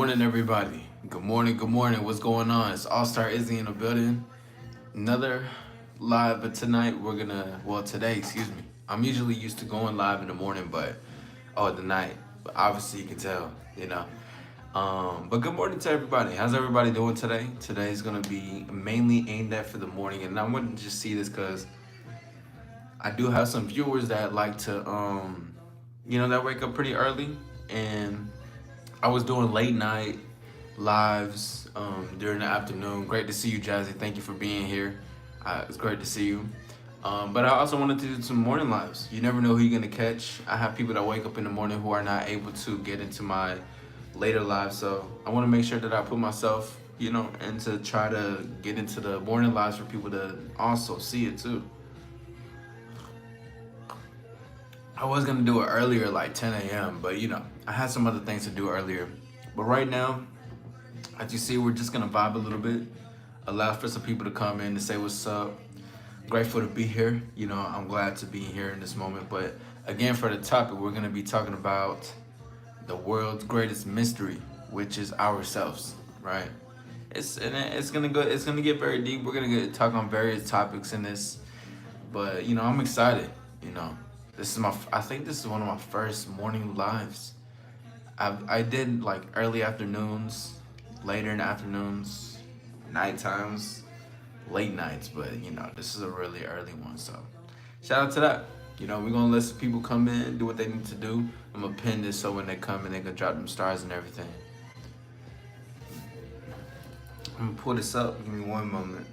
morning, everybody. Good morning, good morning. What's going on? It's AllStar Izzy in the building. Another live, but tonight today, excuse me. I'm usually used to going live in the morning, the night. But obviously, you can tell, you know. But good morning to everybody. How's everybody doing today? Today is going to be mainly aimed at for the morning. And I want to just see this because I do have some viewers that like to, that wake up pretty early. And I was doing late night lives during the afternoon. Great to see you, Jazzy. Thank you for being here. It's great to see you. But I also wanted to do some morning lives. You never know who you're gonna catch. I have people that wake up in the morning who are not able to get into my later lives, so I want to make sure that I put myself, and to try to get into the morning lives for people to also see it too. I was gonna do it earlier, like 10 a.m., but I had some other things to do earlier. But right now, as you see, we're just gonna vibe a little bit, allow for some people to come in to say what's up. Grateful to be here. I'm glad to be here in this moment. But again, for the topic, we're gonna be talking about the world's greatest mystery, which is ourselves, right? It's gonna go. It's gonna get very deep. We're gonna talk on various topics in this, but I'm excited. I think this is one of my first morning lives. I did like early afternoons, later in the afternoons, night times, late nights, but this is a really early one. So shout out to that. We're gonna let some people come in, do what they need to do. I'm gonna pin this so when they come in, they can drop them stars and everything. I'm gonna pull this up. Give me one moment.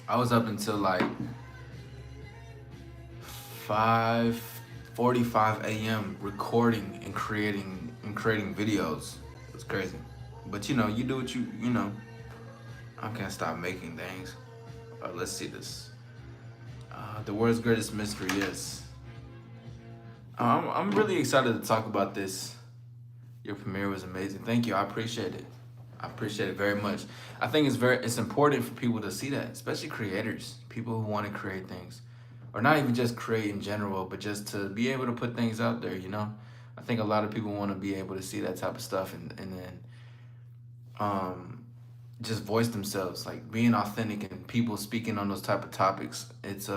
I was up until like 5:45 a.m. recording and creating videos. It's crazy, but you do what you I can't stop making things. Let's see this. The world's greatest mystery is. I'm really excited to talk about this. Your premiere was amazing. Thank you. I appreciate it. I appreciate it very much. I think it's important for people to see that, especially creators, people who want to create things, or not even just create in general, but just to be able to put things out there. I think a lot of people want to be able to see that type of stuff and then just voice themselves, like being authentic and people speaking on those type of topics. It's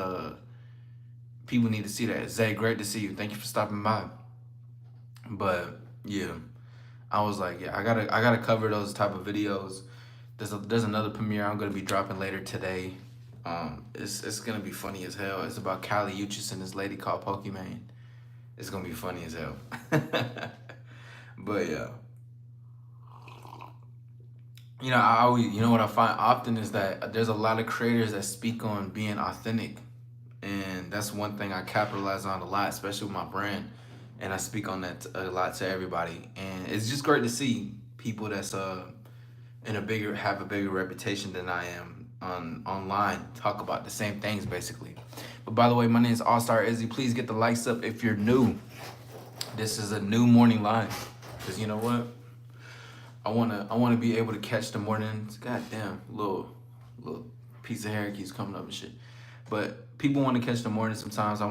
people need to see that. Zay, great to see you. Thank you for stopping by. But yeah. I was like, yeah, I gotta cover those type of videos. There's another premiere I'm gonna be dropping later today. It's gonna be funny as hell. It's about Kali Uchis and this lady called Pokimane. It's gonna be funny as hell. But yeah, I always, what I find often is that there's a lot of creators that speak on being authentic, and that's one thing I capitalize on a lot, especially with my brand. And I speak on that a lot to everybody, and it's just great to see people that's have a bigger reputation than I am online talk about the same things basically. But by the way, my name is AllStar Izzy. Please get the likes up if you're new. This is a new morning live, because you know what? I wanna be able to catch the mornings. Goddamn, little piece of hair keeps coming up and shit. But people want to catch the morning sometimes. I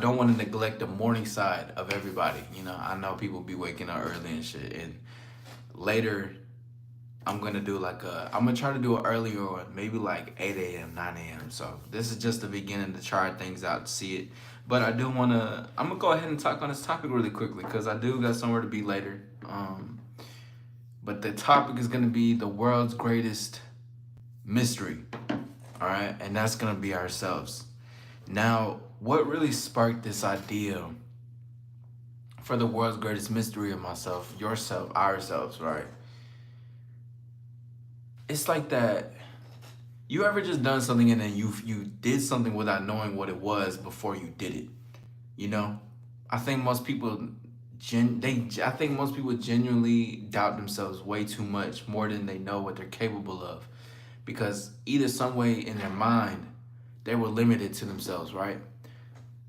don't want to neglect the morning side of everybody. I know people be waking up early and shit. And later, I'm gonna try to do it earlier, or maybe like 8 a.m., 9 a.m. So this is just the beginning to try things out, to see it. But I'm gonna go ahead and talk on this topic really quickly, because I do got somewhere to be later. But the topic is gonna be the world's greatest mystery. All right, and that's gonna be ourselves. Now, what really sparked this idea for the world's greatest mystery of myself, yourself, ourselves, right? It's like that. You ever just done something and then you did something without knowing what it was before you did it? I think most people genuinely doubt themselves way too much, more than they know what they're capable of. Because either some way in their mind, they were limited to themselves, right?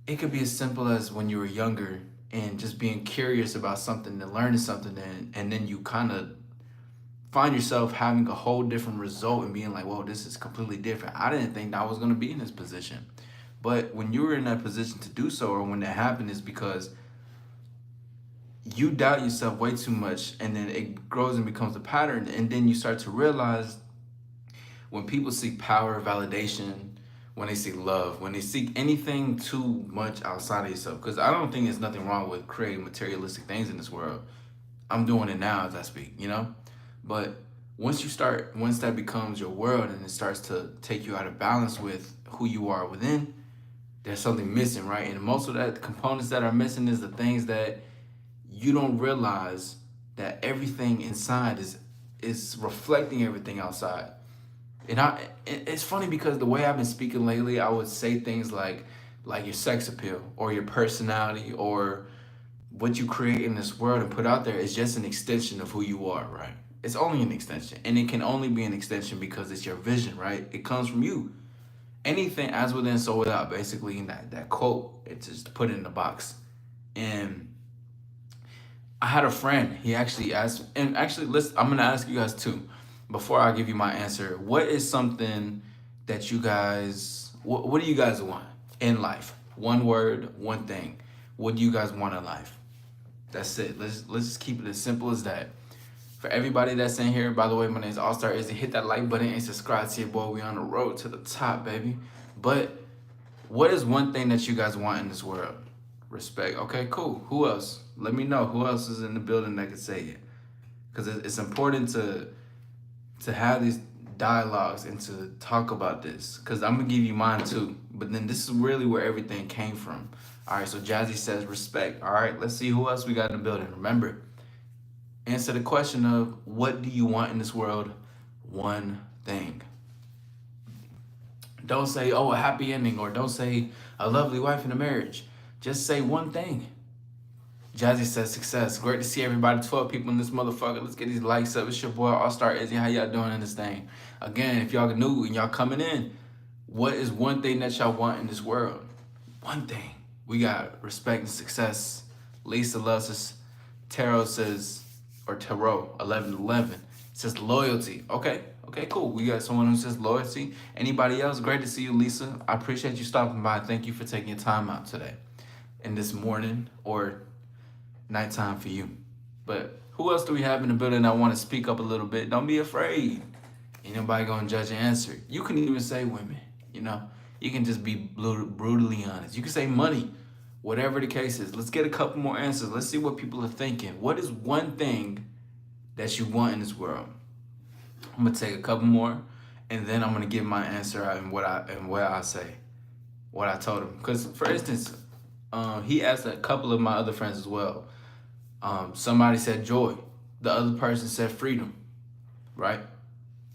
It could be as simple as when you were younger and just being curious about something and learning something, and then you kind of find yourself having a whole different result and being like, whoa, this is completely different. I didn't think I was going to be in this position. But when you were in that position to do so, or when that happened, is because you doubt yourself way too much, and then it grows and becomes a pattern, and then you start to realize when people seek power, validation, when they seek love, when they seek anything too much outside of yourself, because I don't think there's nothing wrong with creating materialistic things in this world. I'm doing it now as I speak, you know? But once that becomes your world and it starts to take you out of balance with who you are within, there's something missing, right? And most of that, the components that are missing is the things that you don't realize that everything inside is reflecting everything outside. And it's funny because the way I've been speaking lately, I would say things like your sex appeal or your personality or what you create in this world and put out there is just an extension of who you are, right? It's only an extension. And it can only be an extension because it's your vision, right? It comes from you. Anything as within, so without, basically, in that quote, it's just put it in the box. And I had a friend, he actually asked, and actually, listen, I'm gonna ask you guys too, before I give you my answer, what is something that you guys, what do you guys want in life? One word, one thing. What do you guys want in life? That's it. Let's just keep it as simple as that. For everybody that's in here, by the way, my name is AllStar. Izzy. Hit that like button and subscribe to your boy. We on the road to the top, baby. But what is one thing that you guys want in this world? Respect. Okay, cool. Who else? Let me know. Who else is in the building that could say it? Because it's important to have these dialogues and to talk about this. Because I'm going to give you mine too. But then this is really where everything came from. All right, so Jazzy says respect. All right, let's see who else we got in the building. Remember, answer the question of what do you want in this world? One thing. Don't say, oh, a happy ending, or don't say a lovely wife in a marriage. Just say one thing. Jazzy says success. Great to see everybody. 12 people in this motherfucker. Let's get these likes up. It's your boy, AllStar Izzy. How y'all doing in this thing? Again, if y'all new and y'all coming in, what is one thing that y'all want in this world? One thing. We got respect and success. Lisa loves us. Tarot says, or Tarot, 1111, says loyalty. Okay, cool. We got someone who says loyalty. Anybody else? Great to see you, Lisa. I appreciate you stopping by. Thank you for taking your time out today in this morning or nighttime for you. But who else do we have in the building that want to speak up a little bit? Don't be afraid. Ain't nobody gonna judge your answer. You can even say women, you know. You can just be brutally honest. You can say money, whatever the case is. Let's get a couple more answers. Let's see what people are thinking. What is one thing that you want in this world? I'm gonna take a couple more, and then I'm gonna give my answer out and what I say, what I told him. Because for instance, he asked a couple of my other friends as well. Somebody said joy. The other person said freedom, right?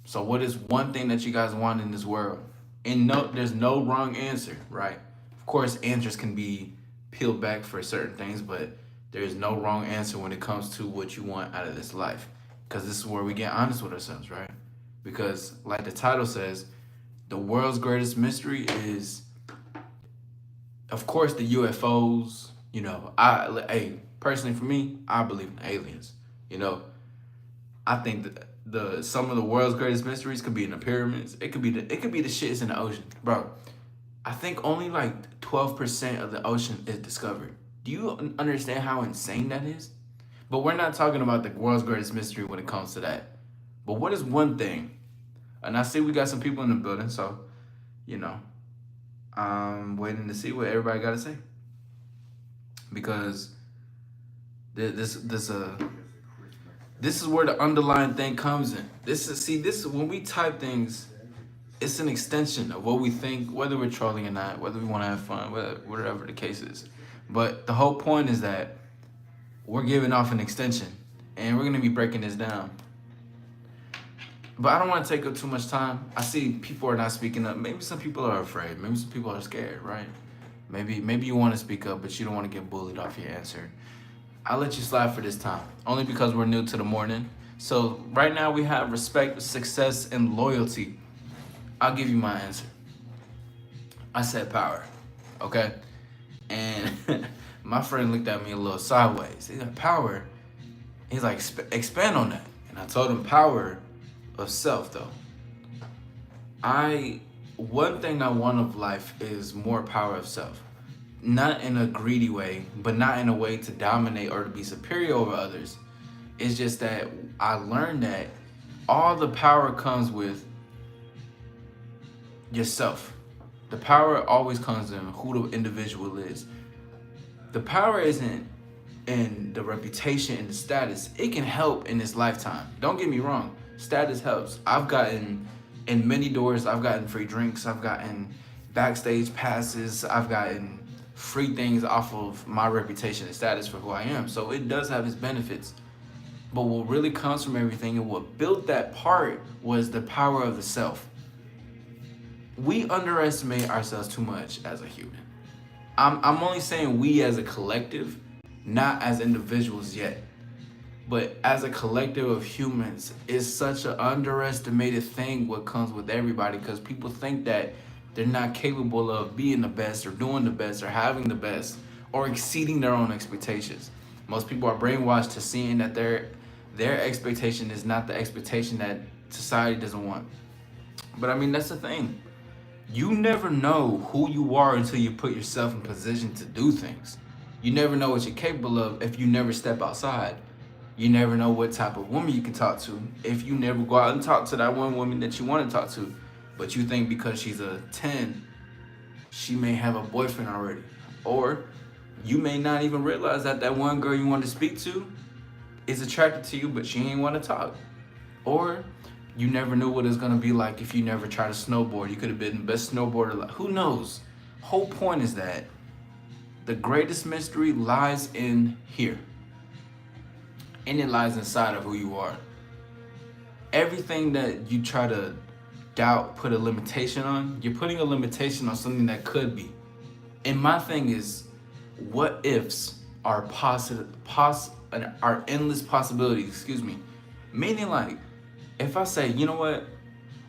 So what is one thing that you guys want in this world? And no, there's no wrong answer, right? Of course, answers can be peeled back for certain things, but there is no wrong answer when it comes to what you want out of this life. Because this is where we get honest with ourselves, right? Because like the title says, the world's greatest mystery is, of course, the UFOs. You know, personally for me, I believe in aliens. You know, I think that some of the world's greatest mysteries could be in the pyramids. It could be the shits in the ocean, bro. I think only like 12% of the ocean is discovered. Do you understand how insane that is? But we're not talking about the world's greatest mystery when it comes to that. But what is one thing? And I see we got some people in the building, so you know, I'm waiting to see what everybody got to say, because this is where the underlying thing comes in. This is when we type things, it's an extension of what we think, whether we're trolling or not, whether we want to have fun, whatever the case is. But the whole point is that we're giving off an extension, and we're going to be breaking this down. But I don't want to take up too much time. I see people are not speaking up. Maybe some people are afraid. Maybe some people are scared, right? Maybe you want to speak up, but you don't want to get bullied off your answer. I'll let you slide for this time, only because we're new to the morning. So right now we have respect, success, and loyalty. I'll give you my answer. I said power, okay? And my friend looked at me a little sideways. He got power. He's like, expand on that. And I told him power of self, though. One thing I want of life is more power of self. not in a greedy way, but not in a way to dominate or to be superior over others. It's just that I learned that all the power comes with yourself. The power always comes in who the individual is. The power isn't in the reputation and the status. It can help in this lifetime. Don't get me wrong. Status helps. I've gotten in many doors. I've gotten free drinks. I've gotten backstage passes. I've gotten free things off of my reputation and status for who I am. So it does have its benefits. But what really comes from everything and what built that part was the power of the self. We underestimate ourselves too much as a human. I'm only saying we as a collective, not as individuals yet. But as a collective of humans, it's such an underestimated thing what comes with everybody, because people think that they're not capable of being the best or doing the best or having the best or exceeding their own expectations. Most people are brainwashed to seeing that their expectation is not the expectation that society doesn't want. But I mean, that's the thing. You never know who you are until you put yourself in position to do things. You never know what you're capable of if you never step outside. You never know what type of woman you can talk to if you never go out and talk to that one woman that you want to talk to. But you think because she's a 10, she may have a boyfriend already. Or you may not even realize that that one girl you want to speak to is attracted to you, but she ain't want to talk. Or you never knew what it's gonna be like if you never tried to snowboard. You could have been the best snowboarder. Who knows? Whole point is that the greatest mystery lies in here. And it lies inside of who you are. Everything that you try to doubt, put a limitation on, you're putting a limitation on something that could be. And my thing is, what ifs are are endless possibilities, Meaning, like, if I say, you know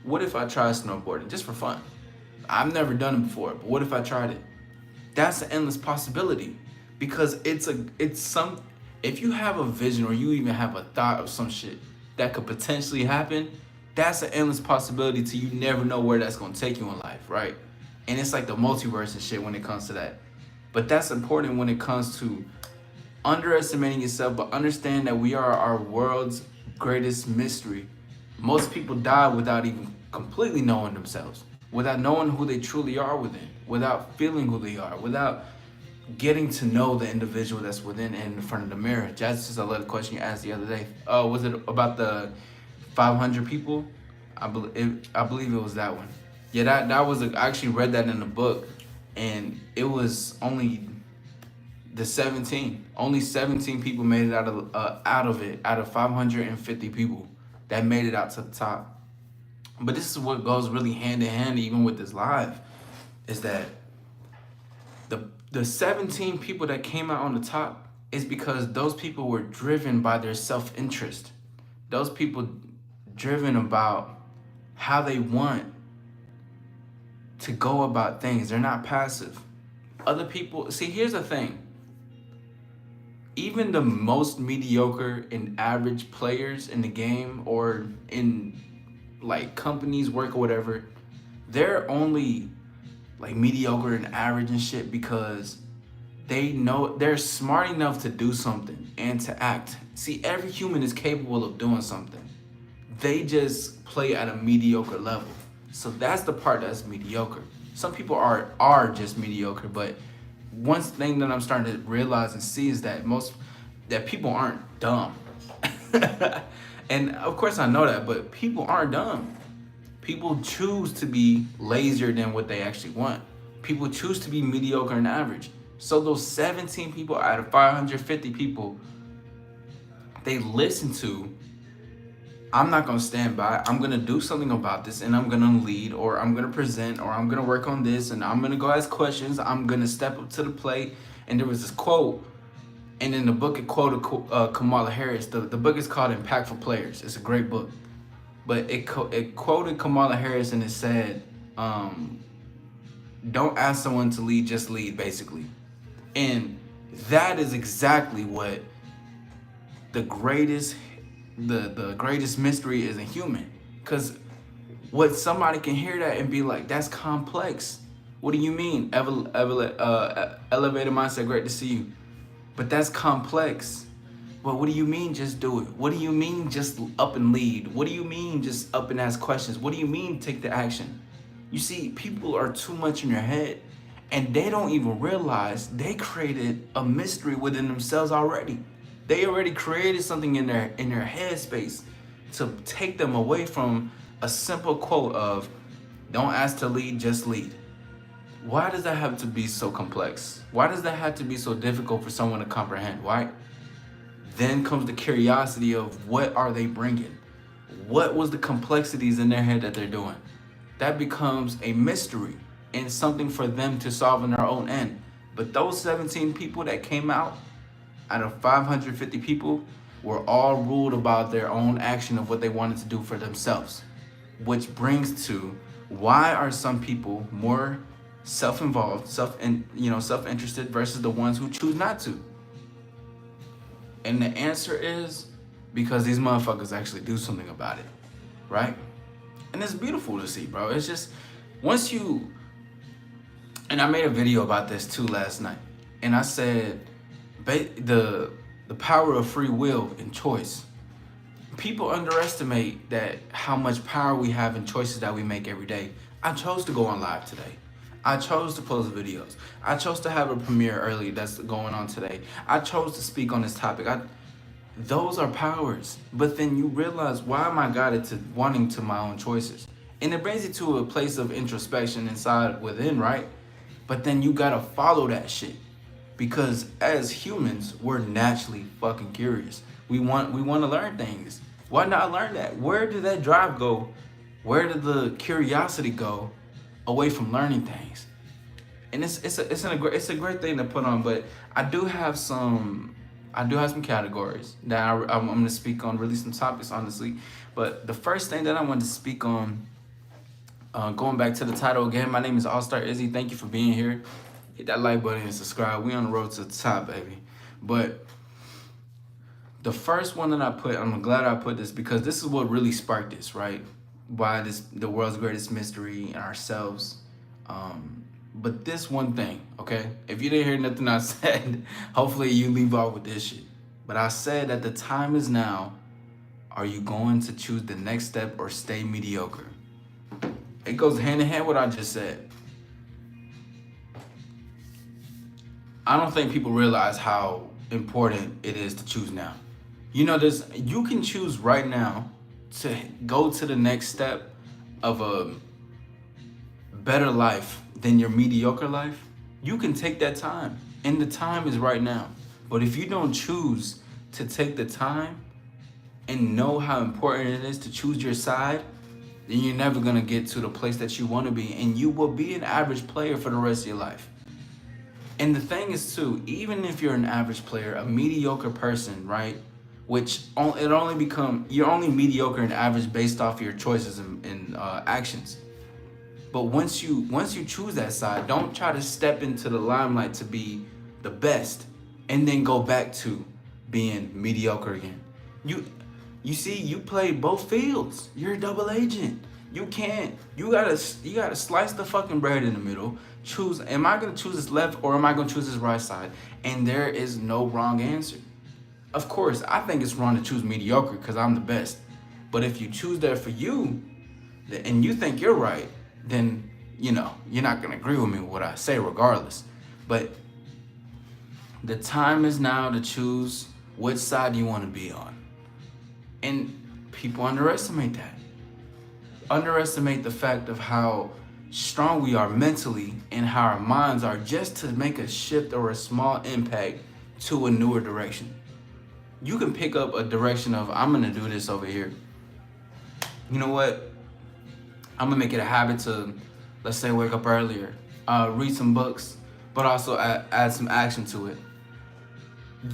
what if I try snowboarding just for fun? I've never done it before, but what if I tried it? That's an endless possibility, because if you have a vision or you even have a thought of some shit that could potentially happen, that's an endless possibility till you never know where that's gonna take you in life, right? And it's like the multiverse and shit when it comes to that. But that's important when it comes to underestimating yourself, but understand that we are our world's greatest mystery. Most people die without even completely knowing themselves, without knowing who they truly are within, without feeling who they are, without getting to know the individual that's within and in front of the mirror. That's just a little question you asked the other day. Was it about the 500 people? I believe it was that one. Yeah, that was I actually read that in the book, and it was only the 17. Only 17 people made it out of 550 people that made it out to the top. But this is what goes really hand in hand even with this live, is that the 17 people that came out on the top is because those people were driven by their self-interest. Those people driven about how they want to go about things. They're not passive. Other people, see, here's the thing. Even the most mediocre and average players in the game or in like companies, work or whatever, they're only like mediocre and average and shit because they know they're smart enough to do something and to act. See, every human is capable of doing something. They just play at a mediocre level. So that's the part that's mediocre. Some people are just mediocre, but one thing that I'm starting to realize and see is that people aren't dumb. And of course I know that, but people aren't dumb. People choose to be lazier than what they actually want. People choose to be mediocre and average. So those 17 people out of 550 people, they listen to, I'm not gonna stand by, I'm gonna do something about this, and I'm gonna lead, or I'm gonna present, or I'm gonna work on this, and I'm gonna go ask questions, I'm gonna step up to the plate. And there was this quote, and in the book it quoted Kamala Harris. The book is called Impactful Players. It's a great book. But it quoted Kamala Harris, and it said, don't ask someone to lead, just lead, basically. And that is exactly what the greatest mystery is in human. Because what somebody can hear that and be like, that's complex. What do you mean? Elevated mindset, great to see you. But that's complex. Well, what do you mean just do it? What do you mean just up and lead? What do you mean just up and ask questions? What do you mean take the action? You see, people are too much in their head and they don't even realize they created a mystery within themselves already. They already created something in their head space to take them away from a simple quote of don't ask to lead, just lead. Why does that have to be so complex? Why does that have to be so difficult for someone to comprehend? Why? Then comes the curiosity of what are they bringing? What was the complexities in their head that they're doing? That becomes a mystery and something for them to solve in their own end. But those 17 people that came out of 550 people were all ruled about their own action of what they wanted to do for themselves. Which brings to why are some people more self-involved, self-interested versus the ones who choose not to? And the answer is because these motherfuckers actually do something about it, right? And it's beautiful to see, bro. It's just once you, and I made a video about this too last night, and I said the power of free will and choice. People underestimate that how much power we have in choices that we make every day. I chose to go on live today. I chose to post videos. I chose to have a premiere early that's going on today. I chose to speak on this topic. Those are powers. But then you realize, why am I guided to wanting to my own choices? And it brings you to a place of introspection inside within, right? But then you gotta follow that shit. Because as humans, we're naturally fucking curious. We want to learn things. Why not learn that? Where did that drive go? Where did the curiosity go away from learning things? And it's a great thing to put on. But I do have some categories that I'm going to speak on, really some topics, honestly. But the first thing that I want to speak on, going back to the title again, my name is AllStar Izzy. Thank you for being here. Hit that like button and subscribe. We on the road to the top, baby. But the first one that I put, I'm glad I put this because this is what really sparked this, right? Why the world's greatest mystery and ourselves. But this one thing, okay? If you didn't hear nothing I said, hopefully you leave off with this shit. But I said that the time is now. Are you going to choose the next step or stay mediocre? It goes hand in hand with what I just said. I don't think people realize how important it is to choose now. You know, you can choose right now to go to the next step of a better life than your mediocre life. You can take that time, and the time is right now. But if you don't choose to take the time and know how important it is to choose your side, then you're never gonna get to the place that you wanna be, and you will be an average player for the rest of your life. And the thing is too, even if you're an average player, a mediocre person, right? You're only mediocre and average based off your choices and actions. But once you choose that side, don't try to step into the limelight to be the best and then go back to being mediocre again. You see, you play both fields. You're a double agent. You gotta slice the fucking bread in the middle. Choose, am I gonna choose this left or am I gonna choose this right side? And there is no wrong answer. Of course, I think it's wrong to choose mediocre because I'm the best. But if you choose that for you, and you think you're right, then, you're not gonna agree with me with what I say regardless. But the time is now to choose which side you wanna be on. And people underestimate that. Underestimate the fact of how strong we are mentally and how our minds are just to make a shift or a small impact to a newer direction. You can pick up a direction of, I'm gonna do this over here. You know what? I'm gonna make it a habit to, let's say, wake up earlier, read some books, but also add some action to it.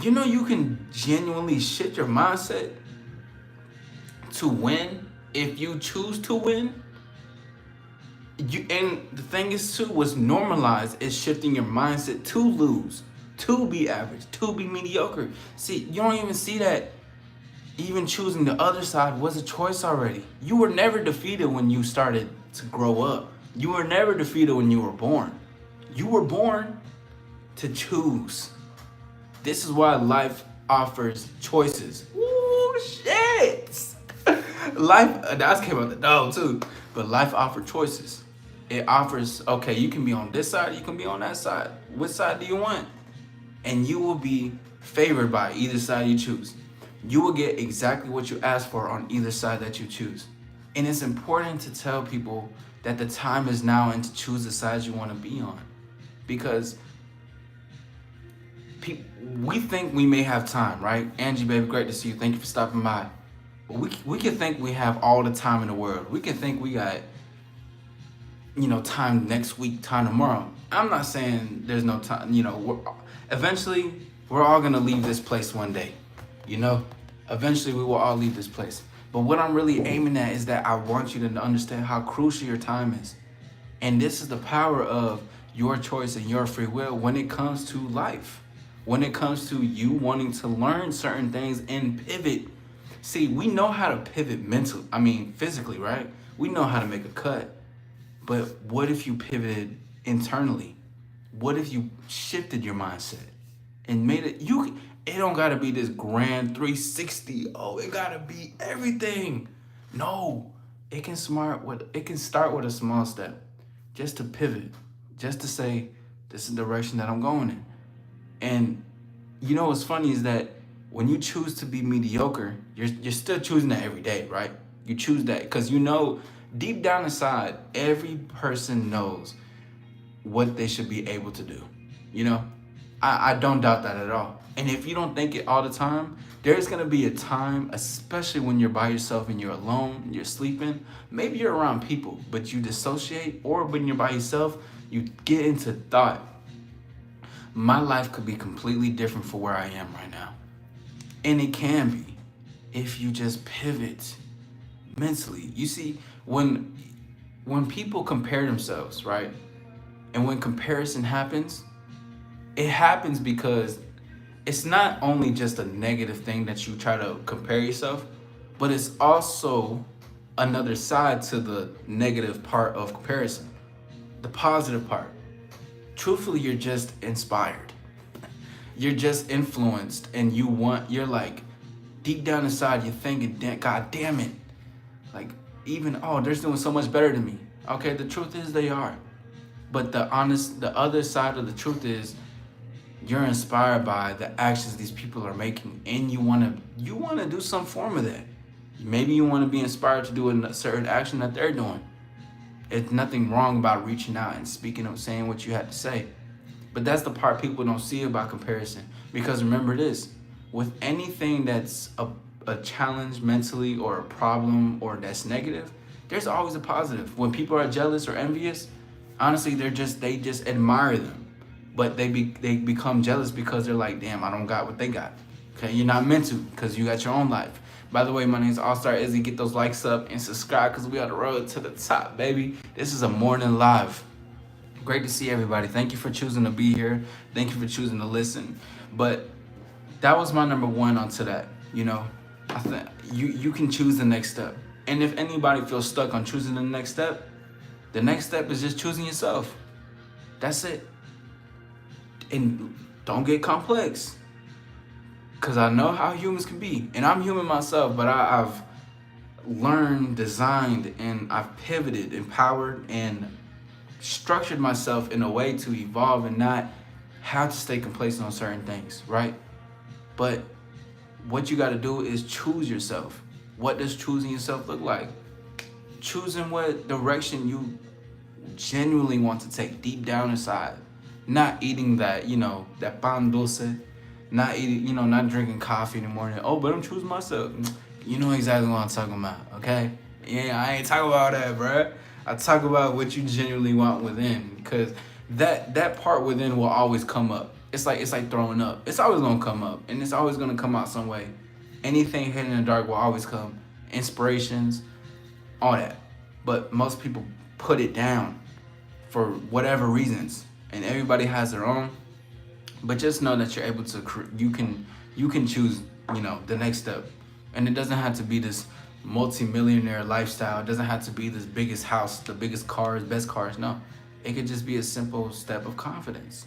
You can genuinely shift your mindset to win if you choose to win. And the thing is too, what's normalized is shifting your mindset to lose, to be average, to be mediocre. See, you don't even see that even choosing the other side was a choice already. You were never defeated when you started to grow up. You were never defeated when you were born. You were born to choose. This is why life offers choices. Ooh, shit. Life, that came out the dog too. But life offers choices. It offers, okay, you can be on this side, you can be on that side. Which side do you want? And you will be favored by either side you choose. You will get exactly what you ask for on either side that you choose. And it's important to tell people that the time is now and to choose the side you want to be on. Because we think we may have time, right? Angie, baby, great to see you. Thank you for stopping by. But we can think we have all the time in the world. We can think we got, time next week, time tomorrow. I'm not saying there's no time, eventually we're all gonna leave this place one day, eventually we will all leave this place. But what I'm really aiming at is that I want you to understand how crucial your time is. And this is the power of your choice and your free will when it comes to life, when it comes to you wanting to learn certain things and pivot. See, we know how to pivot physically, right? We know how to make a cut. But what if you pivoted internally? What if you shifted your mindset and made it, it don't gotta be this grand 360. Oh, it gotta be everything. No, it can start with a small step, just to pivot, just to say, this is the direction that I'm going in. And what's funny is that when you choose to be mediocre, you're still choosing that every day, right? You choose that because deep down inside, every person knows what they should be able to do. I don't doubt that at all. And if you don't think it all the time, there's gonna be a time, especially when you're by yourself and you're alone, you're sleeping, maybe you're around people, but you dissociate, or when you're by yourself, you get into thought. My life could be completely different for where I am right now. And it can be if you just pivot mentally. You see, when people compare themselves, right? And when comparison happens, it happens because it's not only just a negative thing that you try to compare yourself, but it's also another side to the negative part of comparison, the positive part. Truthfully, you're just inspired. You're just influenced, and you're like, deep down inside, you're thinking, God damn it. Like, they're doing so much better than me. Okay, the truth is they are. But the other side of the truth is you're inspired by the actions these people are making, and you want to do some form of that. Maybe you want to be inspired to do a certain action that they're doing. It's nothing wrong about reaching out and speaking up, saying what you had to say. But that's the part people don't see about comparison. Because remember this, with anything that's a challenge mentally or a problem or that's negative, there's always a positive. When people are jealous or envious, honestly, they just admire them. But they become jealous because they're like, damn, I don't got what they got. Okay, you're not meant to because you got your own life. By the way, my name is AllStar Izzy. Get those likes up and subscribe because we on the road to the top, baby. This is a morning live. Great to see everybody. Thank you for choosing to be here. Thank you for choosing to listen. But that was my number one onto that. I think you can choose the next step. And if anybody feels stuck on choosing the next step is just choosing yourself. That's it. And don't get complex. Because I know how humans can be. And I'm human myself, but I've learned, designed, and I've pivoted, empowered, and structured myself in a way to evolve and not have to stay complacent on certain things, right? But what you got to do is choose yourself. What does choosing yourself look like? Choosing what direction you genuinely want to take deep down inside. Not eating that, that pan dulce. Not eating, not drinking coffee in the morning. Oh, but I'm choosing myself. You know exactly what I'm talking about, okay? Yeah, I ain't talking about that, bruh. I talk about what you genuinely want within, because that part within will always come up. It's like throwing up. It's always gonna come up, and it's always gonna come out some way. Anything hidden in the dark will always come. Inspirations, all that. But most people put it down for whatever reasons, and everybody has their own. But just know that you're able to, you can choose, the next step. And it doesn't have to be this multi-millionaire lifestyle. It doesn't have to be this biggest house, the biggest cars, best cars. No, it could just be a simple step of confidence.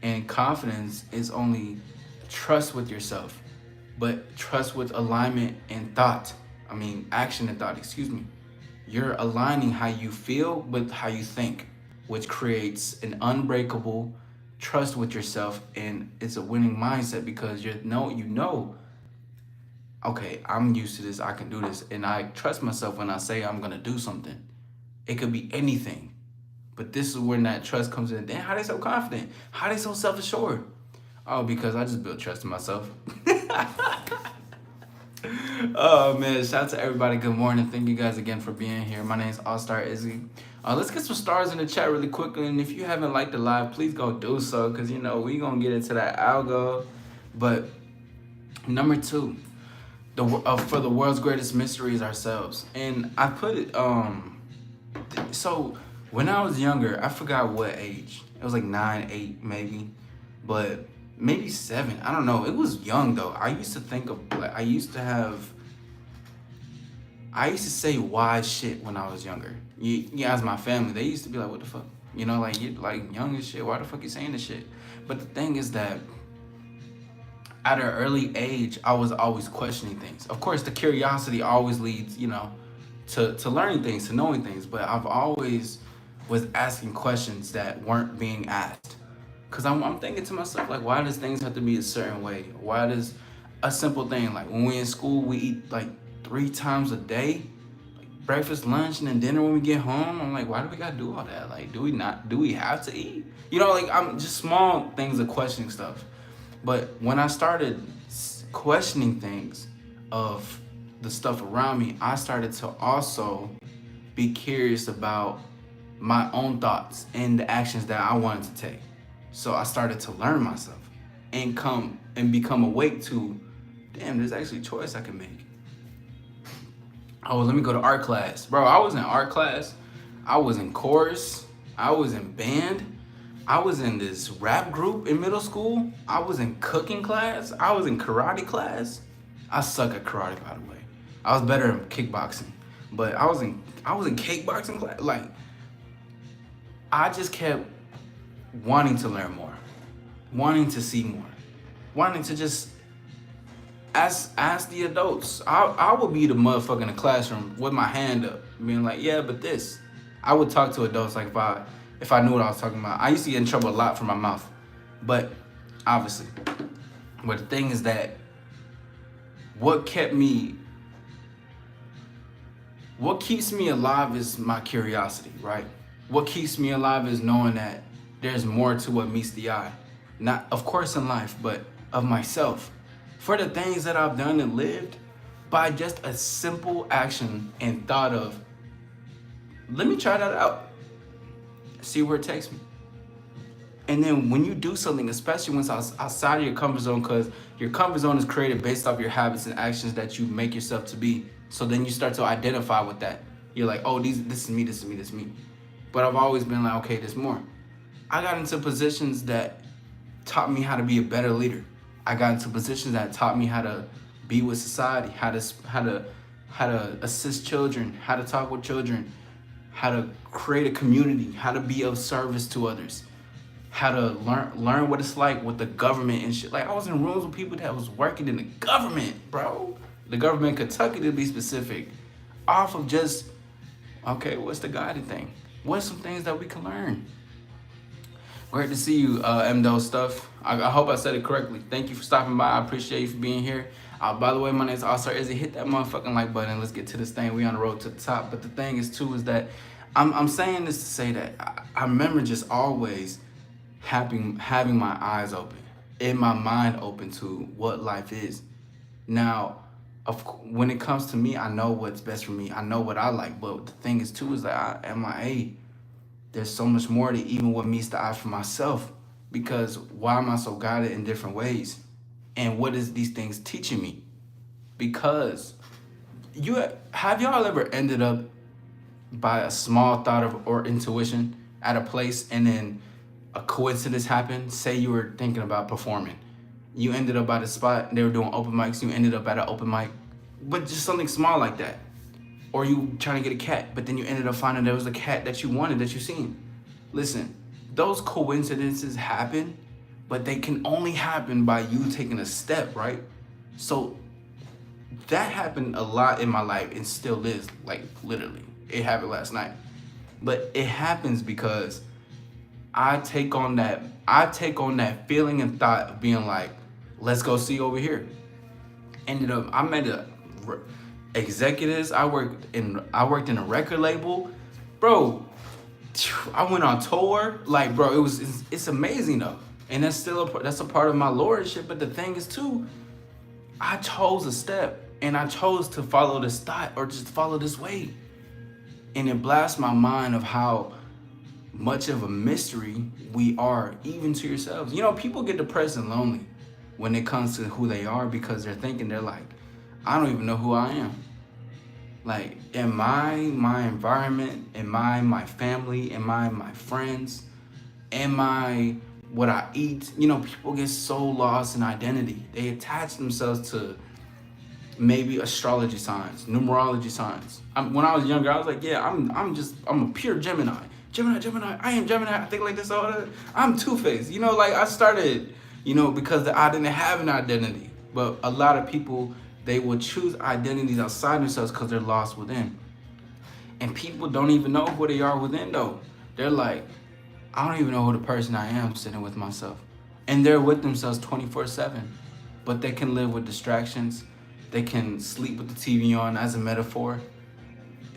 And confidence is only trust with yourself, but trust with alignment and thought. I mean, action and thought, excuse me. You're aligning how you feel with how you think, which creates an unbreakable trust with yourself, and it's a winning mindset because you know, okay, I'm used to this, I can do this, and I trust myself when I say I'm gonna do something. It could be anything. But this is when that trust comes in. Damn, how they so confident? How they so self-assured? Oh, because I just built trust in myself. Oh man, shout out to everybody. Good morning. Thank you guys again for being here. My name is AllStar Izzy. Let's get some stars in the chat really quickly. And if you haven't liked the live, please go do so, because you know we gonna get into that algo. But number two, for the world's greatest mystery is ourselves. And I put it so when I was younger, I forgot what age. It was like 9, 8 maybe, but maybe 7. I don't know. It was young though. I used to think of like I used to say wise shit when I was younger. You ask my family, they used to be like, "What the fuck?" You know, like you like young as shit. Why the fuck you saying this shit? But the thing is that at an early age, I was always questioning things. Of course, the curiosity always leads, you know, to learning things, to knowing things. But I've always was asking questions that weren't being asked. Cause I'm thinking to myself, like, why does things have to be a certain way? Why does a simple thing like when we're in school, we eat like 3 times a day, like breakfast, lunch, and then dinner when we get home? I'm like, why do we gotta do all that? Like, do we have to eat? You know, like I'm just small things of questioning stuff. But when I started questioning things of the stuff around me, I started to also be curious about my own thoughts and the actions that I wanted to take. So I started to learn myself and become awake to, damn, there's actually a choice I can make. Oh, let me go to art class. Bro, I was in art class. I was in chorus. I was in band. I was in this rap group in middle school. I was in cooking class. I was in karate class. I suck at karate, by the way. I was better in kickboxing, but I was in kickboxing class. Like, I just kept wanting to learn more, wanting to see more, wanting to just ask the adults. I would be the motherfucker in the classroom with my hand up, being like, yeah, but this. I would talk to adults like if I knew what I was talking about. I used to get in trouble a lot for my mouth, but obviously. But the thing is that what keeps me alive is my curiosity, right? What keeps me alive is knowing that there's more to what meets the eye. Not, of course, in life, but of myself. For the things that I've done and lived by just a simple action and thought of, let me try that out. See where it takes me. And then when you do something, especially when it's outside of your comfort zone, because your comfort zone is created based off your habits and actions that you make yourself to be. So then you start to identify with that. You're like, oh, this is me, this is me, this is me. But I've always been like, okay, there's more. I got into positions that taught me how to be a better leader. I got into positions that taught me how to be with society, how to assist children, how to talk with children, how to create a community, how to be of service to others, how to learn what it's like with the government and shit. Like, I was in rooms with people that was working in the government, bro. The government in Kentucky, to be specific, off of just, okay, what's the guiding thing? What's some things that we can learn? Great to see you, MDO Stuff. I hope I said it correctly. Thank you for stopping by. I appreciate you for being here. By the way, my name is AllStar Izzy. Hit that motherfucking like button. Let's get to this thing. We on the road to the top. But the thing is, too, is that I'm saying this to say that I remember just always having my eyes open, in my mind open to what life is. Now, when it comes to me, I know what's best for me. I know what I like. But the thing is, too, is that there's so much more to even what meets the eye for myself. Because why am I so guided in different ways? And what is these things teaching me? Because have y'all ever ended up by a small thought or intuition at a place, and then a coincidence happened? Say you were thinking about performing. You ended up by the spot, they were doing open mics, you ended up at an open mic. but just something small like that. Or you trying to get a cat, but then you ended up finding there was a cat that you wanted, that you seen. Listen, those coincidences happen, but they can only happen by you taking a step, right? So that happened a lot in my life and still is, like literally. It happened last night. But it happens because I take on that feeling and thought of being like, let's go see over here. Ended up I met executives. I worked in a record label. Bro, I went on tour. Like, bro, it's amazing though. And that's a part of my lordship. But the thing is too, I chose a step and I chose to follow this thought or just follow this way. And it blasts my mind of how much of a mystery we are, even to yourselves. You know, people get depressed and lonely when it comes to who they are because they're like, I don't even know who I am. Like, am I my environment? Am I my family? Am I my friends? Am I what I eat? You know, people get so lost in identity. They attach themselves to maybe astrology signs, numerology signs. When I was younger, I was like, yeah, I'm a pure Gemini. Gemini, I am Gemini. I think like this all the. I'm Two-Faced. You know, like I started, you know, because I didn't have an identity. But a lot of people, they will choose identities outside themselves because they're lost within. And people don't even know who they are within though. They're like, I don't even know who the person I am sitting with myself. And they're with themselves 24/7. But they can live with distractions. They can sleep with the TV on as a metaphor.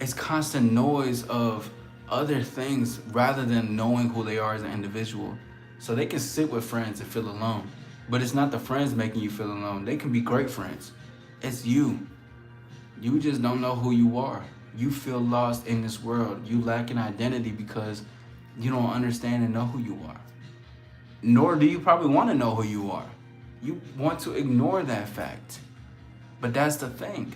It's constant noise of other things rather than knowing who they are as an individual. So they can sit with friends and feel alone. But it's not the friends making you feel alone. They can be great friends. It's you. You just don't know who you are. You feel lost in this world. You lack an identity because you don't understand and know who you are. Nor do you probably want to know who you are. You want to ignore that fact. But that's the thing.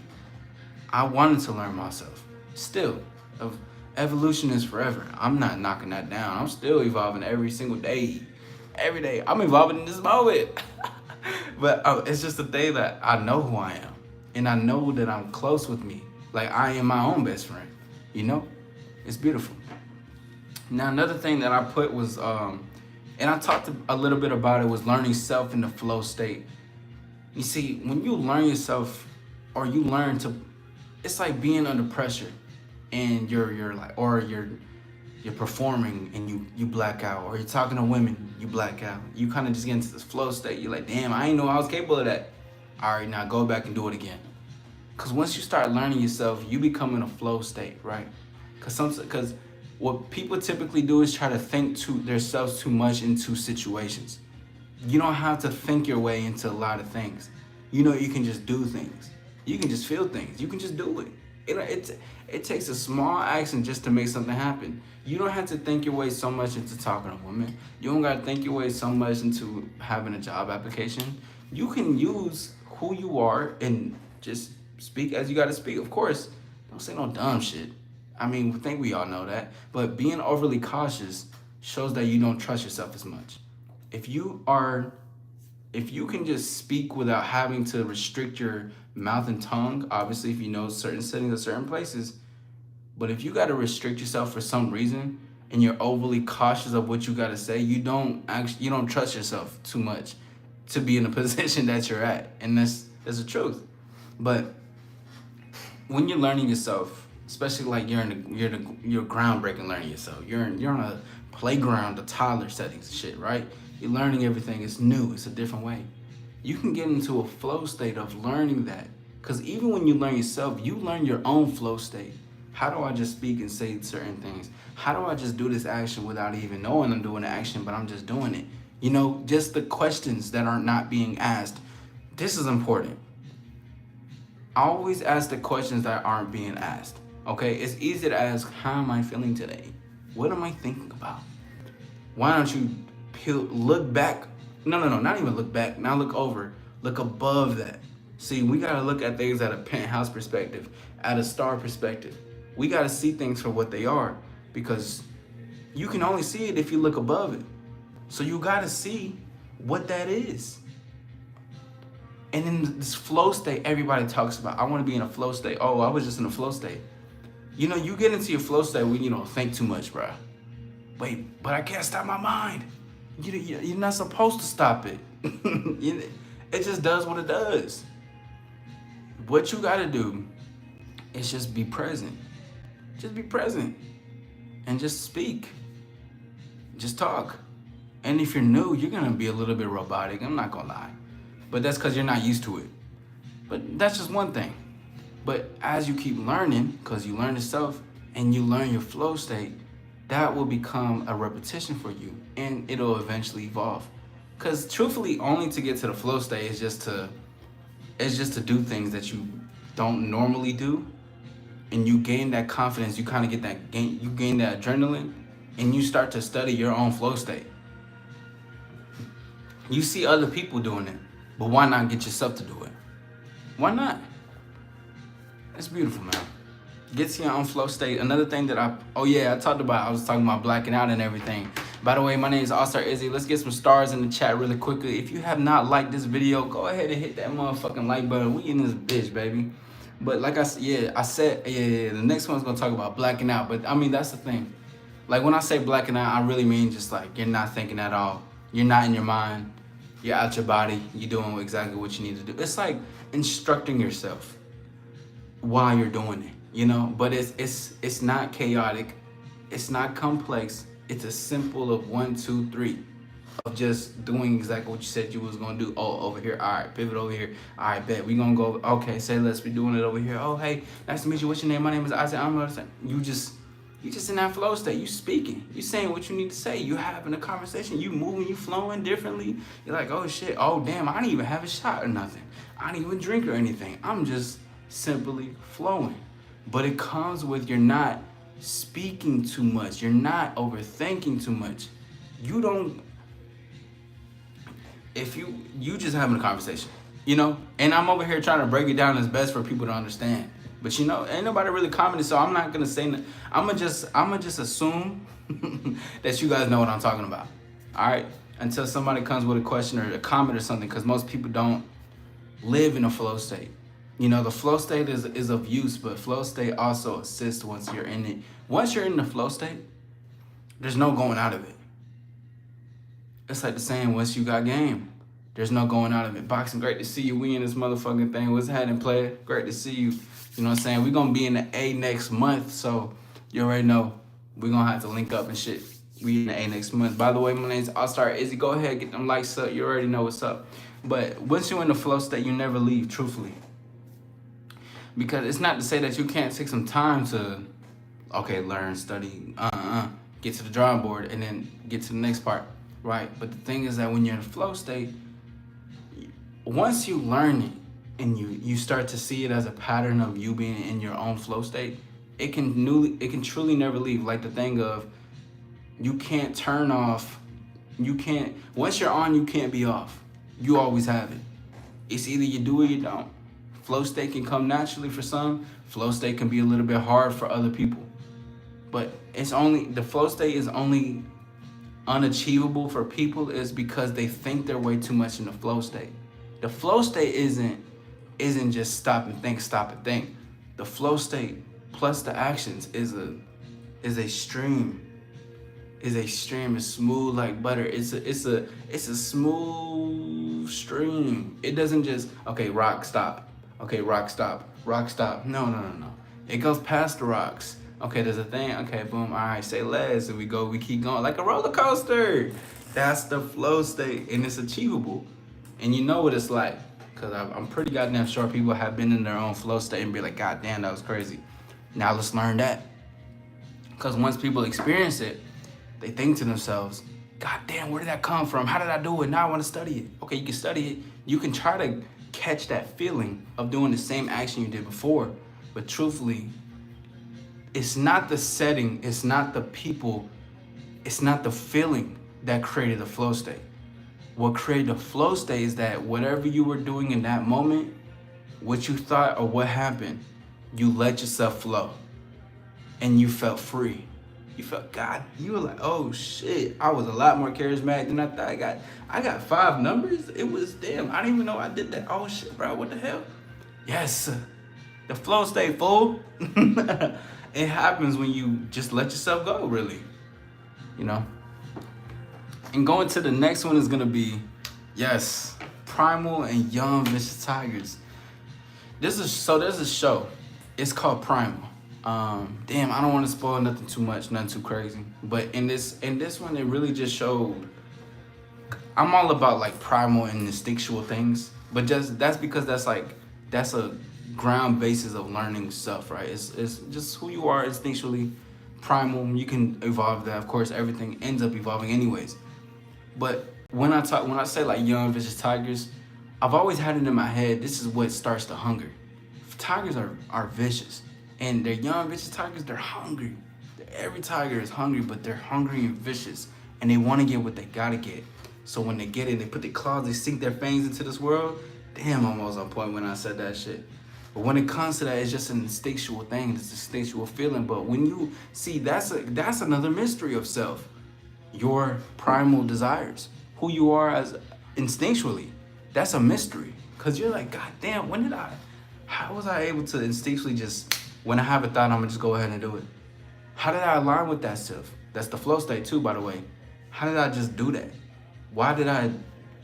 I wanted to learn myself. Still, evolution is forever. I'm not knocking that down. I'm still evolving every single day. Every day. I'm evolving in this moment. But it's just the thing that I know who I am. And I know that I'm close with me. Like I am my own best friend. You know? It's beautiful. Now, another thing that I put was, and I talked a little bit about it, was learning self in the flow state. You see, when you learn yourself, or you learn to, it's like being under pressure, and you're like, or you're performing and you black out, or you're talking to women, you black out. You kind of just get into this flow state. You're like, damn, I didn't know I was capable of that. All right, now go back and do it again. Because once you start learning yourself, you become in a flow state, right? Because what people typically do is try to think to themselves too much into situations. You don't have to think your way into a lot of things. You know, you can just do things. You can just feel things. You can just do it. It takes a small action just to make something happen. You don't have to think your way so much into talking to women. You don't got to think your way so much into having a job application. You can use who you are and just speak as you got to speak. Of course, don't say no dumb shit. I mean, I think we all know that. But being overly cautious shows that you don't trust yourself as much. If you can just speak without having to restrict your mouth and tongue, obviously if you know certain settings or certain places, but if you got to restrict yourself for some reason and you're overly cautious of what you got to say, you don't trust yourself too much to be in the position that you're at, and that's the truth. But when you're learning yourself, especially like you're groundbreaking learning yourself, you're on a playground, the toddler settings and shit, right? You're learning everything. It's new. It's a different way. You can get into a flow state of learning that. Because even when you learn yourself, you learn your own flow state. How do I just speak and say certain things? How do I just do this action without even knowing I'm doing the action, but I'm just doing it? You know, just the questions that are not being asked. This is important. Always ask the questions that aren't being asked. Okay? It's easy to ask, how am I feeling today? What am I thinking about? Why don't you look back? No, not even look back. Now look over. Look above that. See, we got to look at things at a penthouse perspective, at a star perspective. We got to see things for what they are, because you can only see it if you look above it. So you got to see what that is. And in this flow state, everybody talks about, I want to be in a flow state. Oh, I was just in a flow state. You know, you get into your flow state when you don't think too much, bro. Wait, but I can't stop my mind. You're not supposed to stop it. It just does what it does. What you gotta do is just be present. Just be present. And just speak. Just talk. And if you're new, you're gonna be a little bit robotic, I'm not gonna lie. But that's because you're not used to it. But that's just one thing. But as you keep learning, because you learn yourself and you learn your flow state, that will become a repetition for you and it'll eventually evolve. Because truthfully, only to get to the flow state is just to do things that you don't normally do. And you gain that confidence, you kind of get that you gain that adrenaline, and you start to study your own flow state. You see other people doing it, but why not get yourself to do it? Why not? It's beautiful, man. Get to your own flow state. Another thing that I was talking about blacking out and everything. By the way, my name is AllStar Izzy. Let's get some stars in the chat really quickly. If you have not liked this video, go ahead and hit that motherfucking like button. We in this bitch, baby. But like I said, the next one's gonna talk about blacking out. But I mean, that's the thing. Like when I say blacking out, I really mean just like you're not thinking at all. You're not in your mind. You're out your body. You're doing exactly what you need to do. It's like instructing yourself while you're doing it, you know? But it's not chaotic. It's not complex. It's a simple of 1, 2, 3 of just doing exactly what you said you was gonna do. Oh, over here, all right, pivot over here. All right, bet, we gonna go, okay, say let's be doing it over here. Oh, hey, nice to meet you, what's your name? My name is Isaac. You just in that flow state, you speaking. You saying what you need to say. You having a conversation, you moving, you flowing differently. You're like, oh shit, oh damn, I didn't even have a shot or nothing. I didn't even drink or anything. I'm just simply flowing. But it comes with you're not speaking too much. You're not overthinking too much. You don't, if you just having a conversation, you know? And I'm over here trying to break it down as best for people to understand. But you know, ain't nobody really commented, so I'm not gonna say nothing. I'ma just assume that you guys know what I'm talking about. All right? Until somebody comes with a question or a comment or something, because most people don't live in a flow state. You know, the flow state is of use, but flow state also assists once you're in it. Once you're in the flow state, there's no going out of it. It's like the saying, once you got game, there's no going out of it. Boxing, great to see you. We in this motherfucking thing. What's happening, player? Great to see you. You know what I'm saying? We're going to be in the A next month, so you already know we're going to have to link up and shit. We in the A next month. By the way, my name's AllStar Izzy. Go ahead, get them likes up. You already know what's up. But once you're in the flow state, you never leave, truthfully. Because it's not to say that you can't take some time to, okay, learn, study, get to the drawing board, and then get to the next part, right? But the thing is that when you're in a flow state, once you learn it and you start to see it as a pattern of you being in your own flow state, it can truly never leave. Like the thing of, you can't turn off, once you're on, you can't be off. You always have it. It's either you do or you don't. Flow state can come naturally for some. Flow state can be a little bit hard for other people. But the flow state is only unachievable for people is because they think their way too much in the flow state. The flow state isn't just stop and think. The flow state plus the actions is a stream. It's smooth like butter. It's a smooth stream. It doesn't just, okay, rock, stop. Okay, rock, stop. No. It goes past the rocks. Okay, there's a thing. Okay, boom. All right, say less. And we keep going like a roller coaster. That's the flow state, and it's achievable. And you know what it's like, because I'm pretty goddamn sure people have been in their own flow state and be like, God damn, that was crazy. Now let's learn that. Because once people experience it, they think to themselves, God damn, where did that come from? How did I do it? Now I want to study it. Okay, you can study it. You can try to catch that feeling of doing the same action you did before. But truthfully, it's not the setting, it's not the people, it's not the feeling that created the flow state. What created the flow state is that whatever you were doing in that moment, what you thought or what happened, you let yourself flow and you felt free. You felt God. You were like, oh shit, I was a lot more charismatic than I thought. I got 5 numbers. It was damn. I didn't even know I did that. Oh shit, bro. What the hell? Yes, the flow state full. It happens when you just let yourself go, really. You know. And going to the next one is gonna be, yes, Primal and Young Vicious Tigers. There's a show. It's called Primal. Damn, I don't want to spoil nothing too much, nothing too crazy. But in this one, it really just showed. I'm all about like primal and instinctual things, but that's because that's a ground basis of learning stuff, right? It's just who you are instinctually, primal. You can evolve that. Of course, everything ends up evolving anyways. But when I say like young vicious tigers, I've always had it in my head. This is what starts the hunger. Tigers are vicious, and they're young vicious tigers. They're hungry. Every tiger is hungry, but they're hungry and vicious, and they want to get what they gotta get. So when they get it, they put their claws, they sink their fangs into this world. Damn, I'm almost on point when I said that shit. But when it comes to that, it's just an instinctual thing. It's an instinctual feeling. But when you see, that's another mystery of self. Your primal desires, who you are as instinctually, that's a mystery. Cause you're like, God damn, how was I able to instinctually just, when I have a thought, I'm gonna just go ahead and do it? How did I align with that self? That's the flow state too, by the way. How did I just do that? Why did I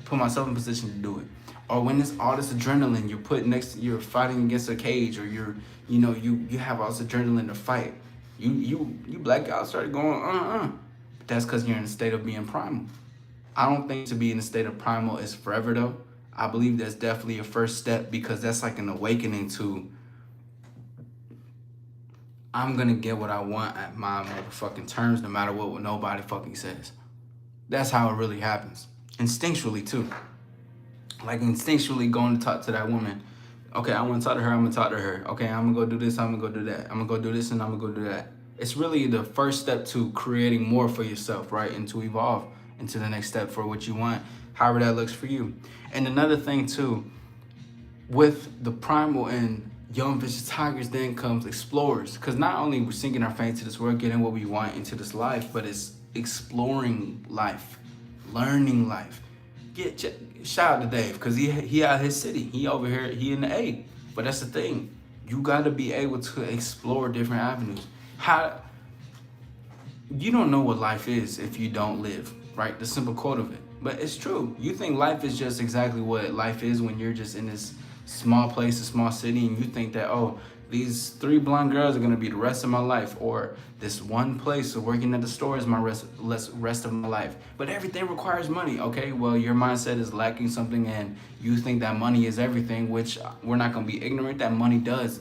put myself in position to do it? Or when it's all this adrenaline, you're fighting against a cage, or you have all this adrenaline to fight. You black out, started going, But that's because you're in a state of being primal. I don't think to be in a state of primal is forever though. I believe that's definitely a first step, because that's like an awakening to, I'm gonna get what I want at my motherfucking terms, no matter what nobody fucking says. That's how it really happens. Instinctually too. Like instinctually going to talk to that woman. Okay, I want to talk to her, I'm gonna talk to her. Okay, I'm gonna go do this, I'm gonna go do that. I'm gonna go do this and I'm gonna go do that. It's really the first step to creating more for yourself, right? And to evolve into the next step for what you want, however that looks for you. And another thing too, with the primal and young vicious tigers, then comes explorers. Because not only we're sinking our fate to this world, getting what we want into this life, but it's exploring life, learning life. Shout out to Dave, because he out his city. He over here, he in the A. But that's the thing. You got to be able to explore different avenues. You don't know what life is if you don't live, right? The simple quote of it. But it's true. You think life is just exactly what life is when you're just in this small place, a small city, and you think that, oh, these 3 blonde girls are gonna be the rest of my life, or this one place of working at the store is my rest of my life. But everything requires money, okay? Well, your mindset is lacking something, and you think that money is everything, which we're not gonna be ignorant that money is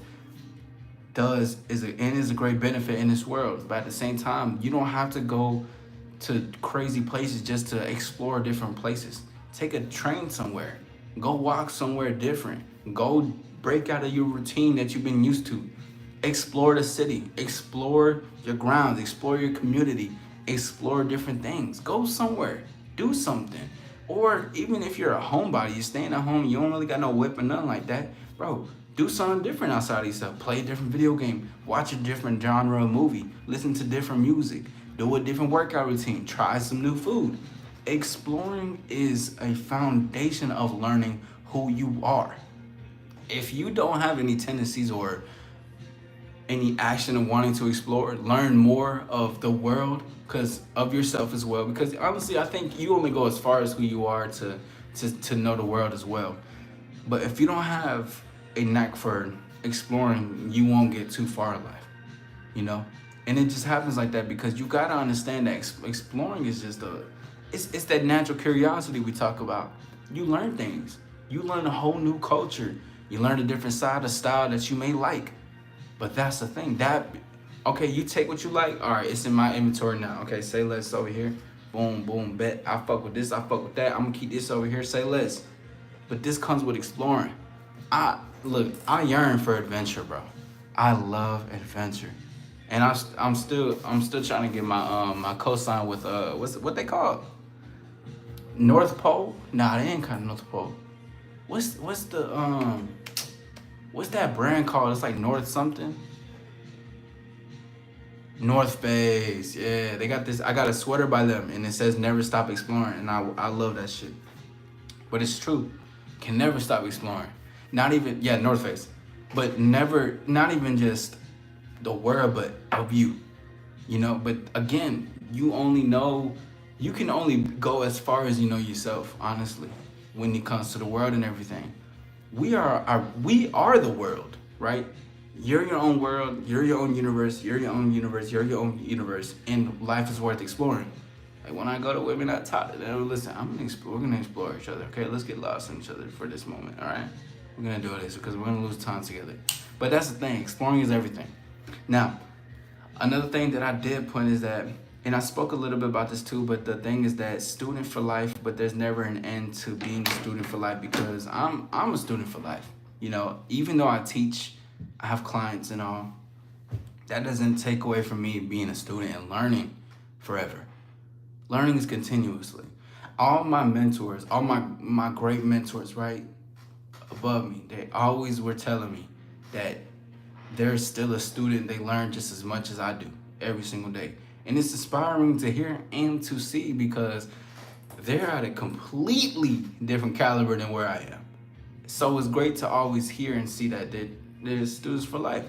a great benefit in this world. But at the same time, you don't have to go to crazy places just to explore different places. Take a train somewhere. Go walk somewhere different. Go break out of your routine that you've been used to. Explore the city. Explore your grounds. Explore your community. Explore different things. Go somewhere. Do something. Or even if you're a homebody, you're staying at home, you don't really got no whip or nothing like that, bro, do something different outside of yourself. Play a different video game. Watch a different genre of movie. Listen to different music. Do a different workout routine. Try some new food. Exploring is a foundation of learning who you are. If you don't have any tendencies or any action of wanting to explore, learn more of the world, because of yourself as well. Because honestly, I think you only go as far as who you are to know the world as well. But if you don't have a knack for exploring, you won't get too far in life, you know? And it just happens like that because you gotta understand that exploring is just it's that natural curiosity we talk about. You learn things. You learn a whole new culture. You learn a different side of style that you may like. But that's the thing. Okay, you take what you like. All right, it's in my inventory now. Okay, say less over here. Boom, boom, bet. I fuck with this, I fuck with that. I'm gonna keep this over here, say less. But this comes with exploring. I yearn for adventure, bro. I love adventure. And I'm still trying to get my my cosign with what they call North Pole? Nah, they ain't called North Pole. What's that brand called? It's like North something. North Face, yeah, they got this. I got a sweater by them, and it says "Never Stop Exploring," and I love that shit. But it's true, can never stop exploring. Not even North Face, but never. Not even just the world, but of you. But again, you can only go as far as you know yourself. Honestly, when it comes to the world and everything, we are the world, right? You're your own world, you're your own universe, you're your own universe, you're your own universe, and life is worth exploring. Like when I go to women, I taught them, listen, we're gonna explore each other, okay? Let's get lost in each other for this moment, all right? We're gonna do this because we're gonna lose time together. But that's the thing, exploring is everything. Now, another thing that I did point is that, and I spoke a little bit about this too, but the thing is that student for life, but there's never an end to being a student for life because I'm a student for life. Even though I teach, I have clients and all, that doesn't take away from me being a student and learning forever. Learning is continuously. All my mentors, all my great mentors, right, above me, they always were telling me that they're still a student. They learn just as much as I do every single day. And it's inspiring to hear and to see because they're at a completely different caliber than where I am. So it's great to always hear and see that they're students for life.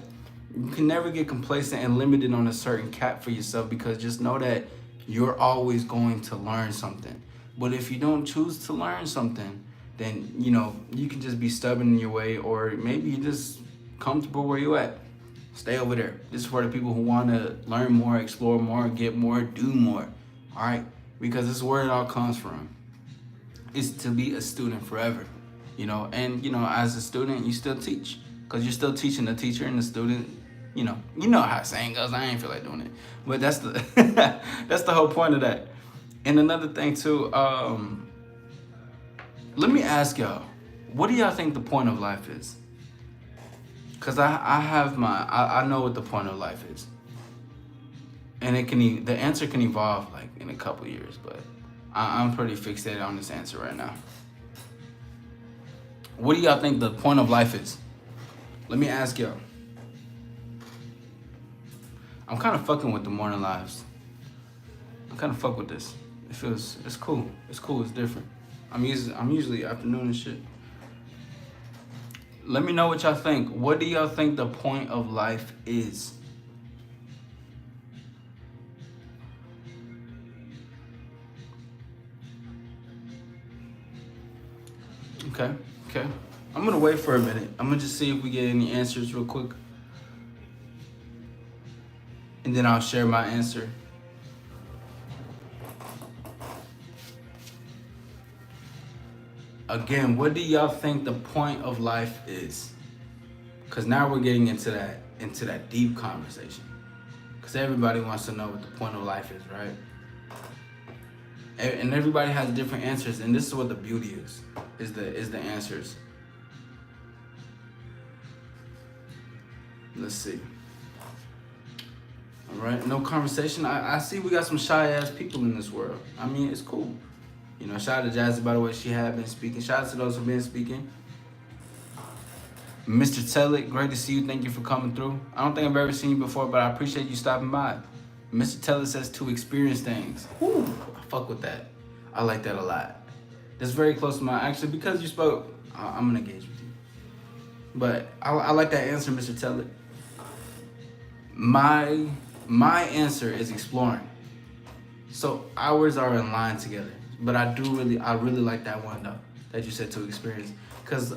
You can never get complacent and limited on a certain cap for yourself because just know that you're always going to learn something. But if you don't choose to learn something, then you can just be stubborn in your way, or maybe you're just comfortable where you at. Stay over there. This is for the people who want to learn more, explore more, get more, do more. All right? Because this is where it all comes from. It's to be a student forever. And as a student, you still teach because you're still teaching the teacher and the student. You know how saying goes. I ain't feel like doing it, but that's the that's the whole point of that. And another thing too. Let me ask y'all, what do y'all think the point of life is? Cause I know what the point of life is, and the answer can evolve like in a couple years, but I'm pretty fixated on this answer right now. What do y'all think the point of life is? Let me ask y'all. I'm kind of fucking with the morning lives. I'm kind of fuck with this. It's cool. It's cool. It's different. I'm usually afternoon and shit. Let me know what y'all think. What do y'all think the point of life is? Okay. I'm gonna wait for a minute. I'm gonna just see if we get any answers real quick. And then I'll share my answer. Again, what do y'all think the point of life is? Because now we're getting into that deep conversation. Because everybody wants to know what the point of life is, right? And everybody has different answers, and this is what the beauty is the answers. Let's see. All right, no conversation. I see we got some shy ass people in this world. I mean, it's cool. Shout out to Jazzy, by the way, she had been speaking. Shout out to those who've been speaking. Mr. Tellick, great to see you. Thank you for coming through. I don't think I've ever seen you before, but I appreciate you stopping by. Mr. Tellick says to experience things. Whew, I fuck with that. I like that a lot. That's very close to my, actually, because you spoke, I'm gonna engage with you. But I like that answer, Mr. Tellick. My answer is exploring. So ours are in line together. But I really like that one though, that you said to experience. Because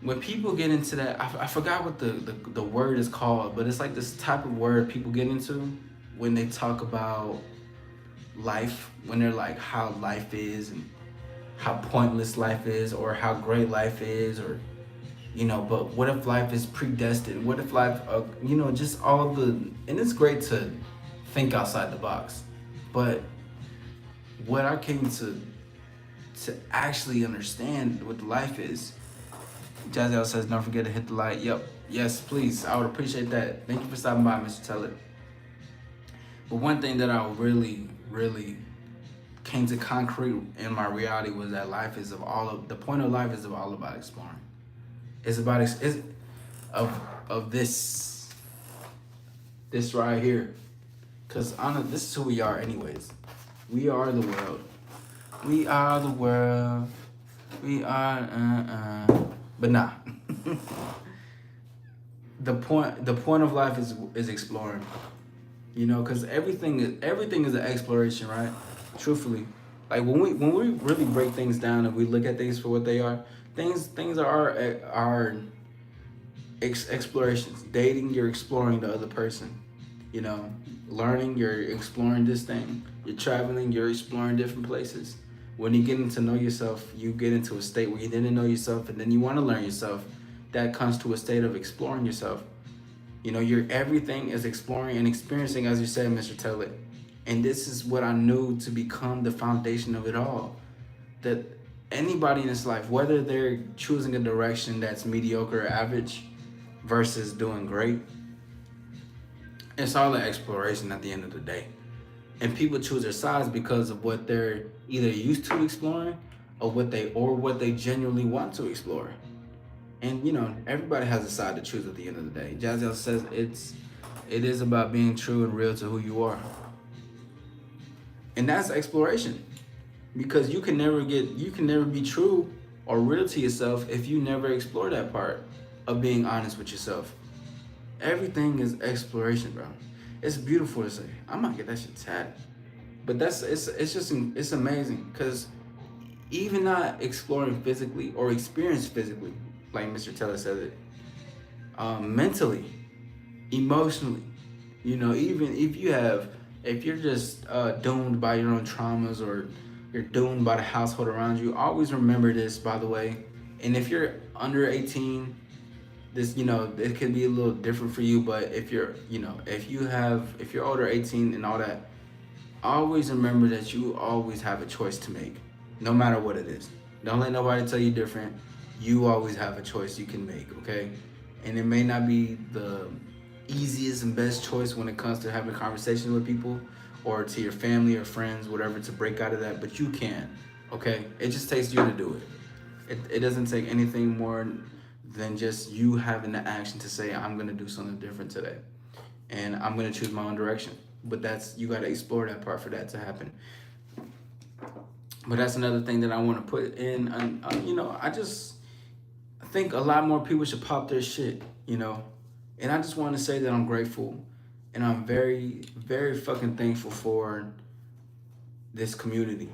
when people get into that, I forgot what the word is called, but it's like this type of word people get into when they talk about life, when they're like how life is and how pointless life is or how great life is, or but what if life is predestined? What if life, just all and it's great to think outside the box, but what I came to actually understand what life is. Jazzy says, don't forget to hit the like. Yep. Yes, please. I would appreciate that. Thank you for stopping by, Mr. Tellett. But one thing that I really, really came to concrete in my reality was that the point of life is all about exploring. It's about of this This right here. Because this is who we are, anyways. We are the world. We are the world. We are, But nah. The point of life is exploring. You know, because everything is an exploration, right? Truthfully, like when we really break things down and we look at things for what they are, things are our explorations. Dating, you're exploring the other person. You know, learning, you're exploring this thing. You're traveling, you're exploring different places. When you get to know yourself, you get into a state where you didn't know yourself, and then you want to learn yourself. That comes to a state of exploring yourself. You know, your everything is exploring and experiencing, as you said, Mr. Tellett. And this is what I knew to become the foundation of it all. That anybody in this life, whether they're choosing a direction that's mediocre or average versus doing great, it's all an exploration at the end of the day. And people choose their sides because of what they're either used to exploring or what they genuinely want to explore. And you know, everybody has a side to choose at the end of the day. Jazzy says it is about being true and real to who you are. And that's exploration. Because you can never be true or real to yourself if you never explore that part of being honest with yourself. Everything is exploration, bro. It's beautiful to say. I might get that shit tatted. But it's amazing because even not exploring physically or experience physically, like Mr. Taylor said it, mentally, emotionally, you know, even if you're just doomed by your own traumas or you're doomed by the household around you, always remember this, by the way. And if you're under 18, this, you know, it can be a little different for you, but if you're, you know, if you're older 18 and all that, always remember that you always have a choice to make, no matter what it is. Don't let nobody tell you different. You always have a choice you can make, okay? And it may not be the easiest and best choice when it comes to having conversations with people or to your family or friends, whatever, to break out of that, but you can, okay? It just takes you to do it. It doesn't take anything more than just you having the action to say, I'm gonna do something different today. And I'm gonna choose my own direction. But you gotta explore that part for that to happen. But that's another thing that I wanna put in. You know, I think a lot more people should pop their shit, you know? And I just wanna say that I'm grateful and I'm very, very fucking thankful for this community.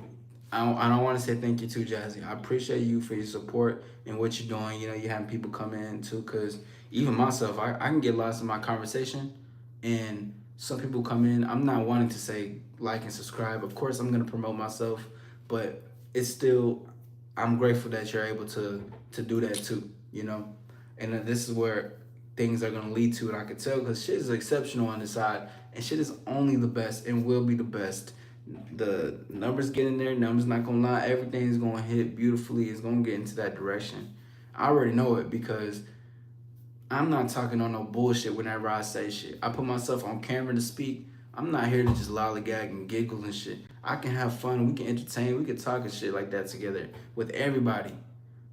I don't want to say thank you to Jazzy. I appreciate you for your support and what you're doing. You know, you having people come in too, because even myself, I can get lost in my conversation, and some people come in. I'm not wanting to say like and subscribe. Of course, I'm going to promote myself, but it's still, I'm grateful that you're able to do that too, you know? And this is where things are going to lead to, and I can tell because shit is exceptional on this side, and shit is only the best and will be the best. The numbers get in there, numbers not gonna lie, everything's gonna hit beautifully, it's gonna get into that direction. I already know it because I'm not talking on no bullshit whenever I say shit. I put myself on camera to speak. I'm not here to just lollygag and giggle and shit. I can have fun, we can entertain, we can talk and shit like that together with everybody.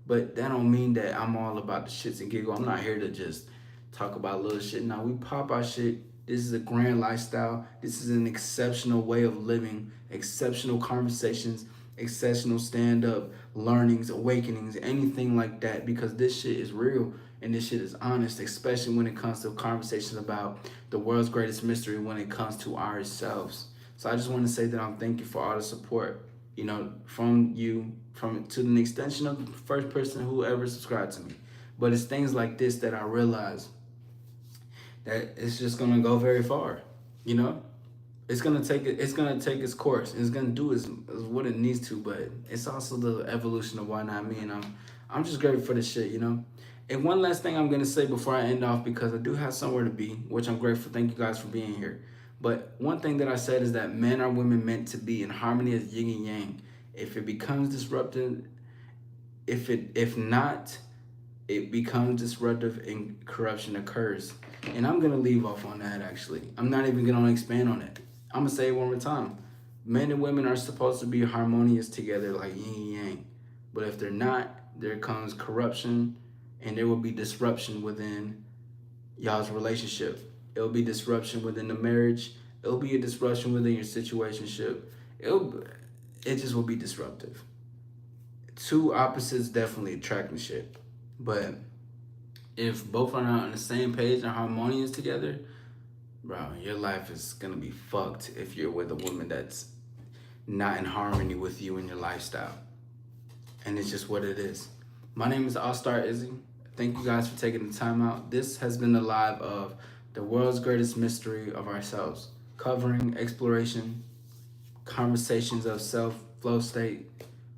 But that don't mean that I'm all about the shits and giggle. I'm not here to just talk about little shit. Now we pop our shit. This is a grand lifestyle. This is an exceptional way of living, exceptional conversations, exceptional stand-up, learnings, awakenings, anything like that, because this shit is real and this shit is honest, especially when it comes to conversations about the world's greatest mystery when it comes to ourselves. So I just want to say that I'm thank you for all the support, you know, from you, from to the extension of the first person who ever subscribed to me. But it's things like this that I realize that it's just gonna go very far, you know. It's gonna take its course. It's gonna do is what it needs to, but it's also the evolution of why not me. And I'm just grateful for this shit, you know. And one last thing I'm gonna say before I end off, because I do have somewhere to be, which I'm grateful. Thank you guys for being here. But one thing that I said is that men are women meant to be in harmony as yin and yang. If it becomes disrupted, if not, it becomes disruptive and corruption occurs. And I'm gonna leave off on that actually. I'm not even gonna expand on it. I'm gonna say it one more time. Men and women are supposed to be harmonious together like yin and yang. But if they're not, there comes corruption and there will be disruption within y'all's relationship. It'll be disruption within the marriage. It'll be a disruption within your situationship. It'll it just will be disruptive. Two opposites definitely attracting shit. But if both are not on the same page and harmonious together, bro, your life is gonna be fucked if you're with a woman that's not in harmony with you and your lifestyle. And it's just what it is. My name is AllStar Izzy. Thank you guys for taking the time out. This has been the live of the world's greatest mystery of ourselves, covering exploration, conversations of self, flow state,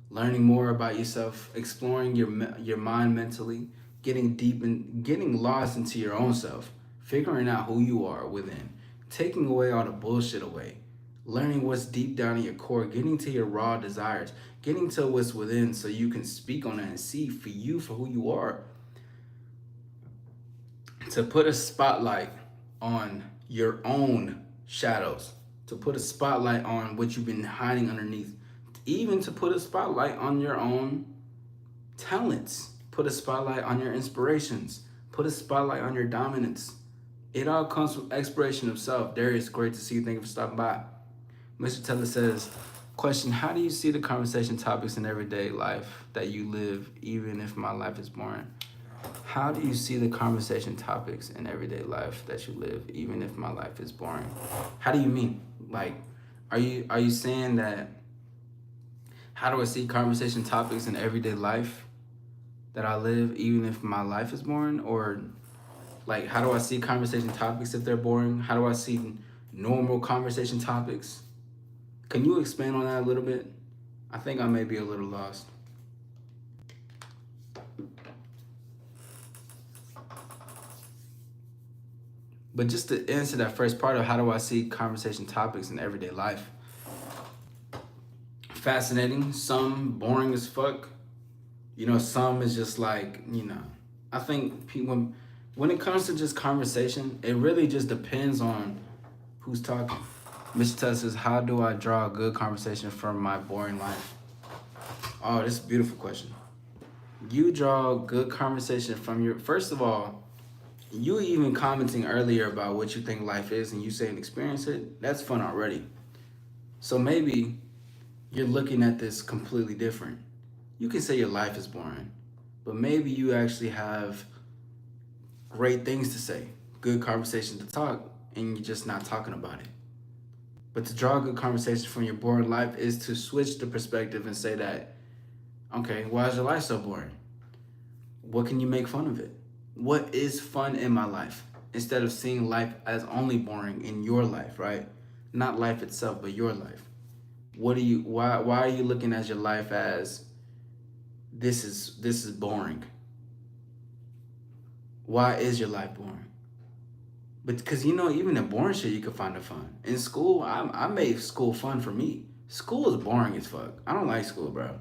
learning more about yourself, exploring your mind mentally, getting deep and getting lost into your own self, figuring out who you are within, taking away all the bullshit away, learning what's deep down in your core, getting to your raw desires, getting to what's within so you can speak on it and see for you for who you are. To put a spotlight on your own shadows, to put a spotlight on what you've been hiding underneath, even to put a spotlight on your own talents, put a spotlight on your inspirations, put a spotlight on your dominance. It all comes from exploration of self. Darius, great to see you. Thank you for stopping by. Mr. Teller says, question, how do you see the conversation topics in everyday life that you live, even if my life is boring? How do you see the conversation topics in everyday life that you live, even if my life is boring? How do you mean? Like, are you saying that, how do I see conversation topics in everyday life that I live, even if my life is boring? Or like, how do I see conversation topics if they're boring? How do I see normal conversation topics? Can you expand on that a little bit? I think I may be a little lost. But just to answer that first part of how do I see conversation topics in everyday life? Fascinating, some boring as fuck. You know, some is just like, I think when it comes to just conversation, it really just depends on who's talking. Mr. Tess says, how do I draw a good conversation from my boring life? Oh, this is a beautiful question. You draw good conversation from your, first of all, you even commenting earlier about what you think life is and you saying experience it, that's fun already. So maybe you're looking at this completely different. You can say your life is boring, but maybe you actually have great things to say, good conversation to talk, and you're just not talking about it. But to draw a good conversation from your boring life is to switch the perspective and say that, okay, why is your life so boring? What can you make fun of it? What is fun in my life? Instead of seeing life as only boring in your life, right? Not life itself, but your life. Why are you looking at your life as this is boring? Why is your life boring? But because even in boring shit, you can find the fun. In school, I made school fun for me. School is boring as fuck. I don't like school, bro.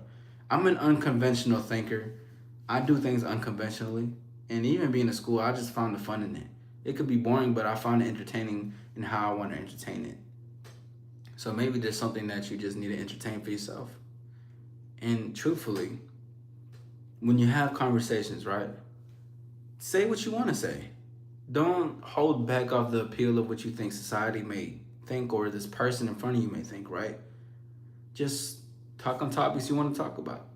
I'm an unconventional thinker. I do things unconventionally. And even being in school, I just found the fun in it. It could be boring, but I find it entertaining in how I want to entertain it. So maybe there's something that you just need to entertain for yourself. And truthfully, when you have conversations, right? Say what you want to say. Don't hold back off the appeal of what you think society may think or this person in front of you may think, right? Just talk on topics you want to talk about.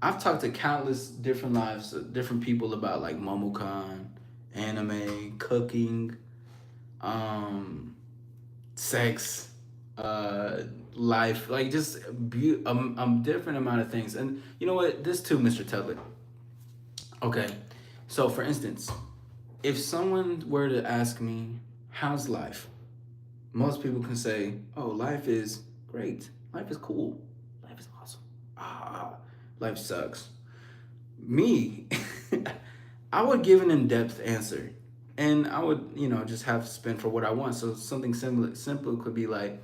I've talked to countless different lives, different people about like Momokan, anime, cooking, sex, life, like just different amount of things. And you know what? This too, Mr. Tublet. Okay, so for instance, if someone were to ask me, how's life? Most people can say, oh, life is great. Life is cool. Life is awesome. Life sucks. Me, I would give an in-depth answer. And I would, just have to spend for what I want. So something simple could be like,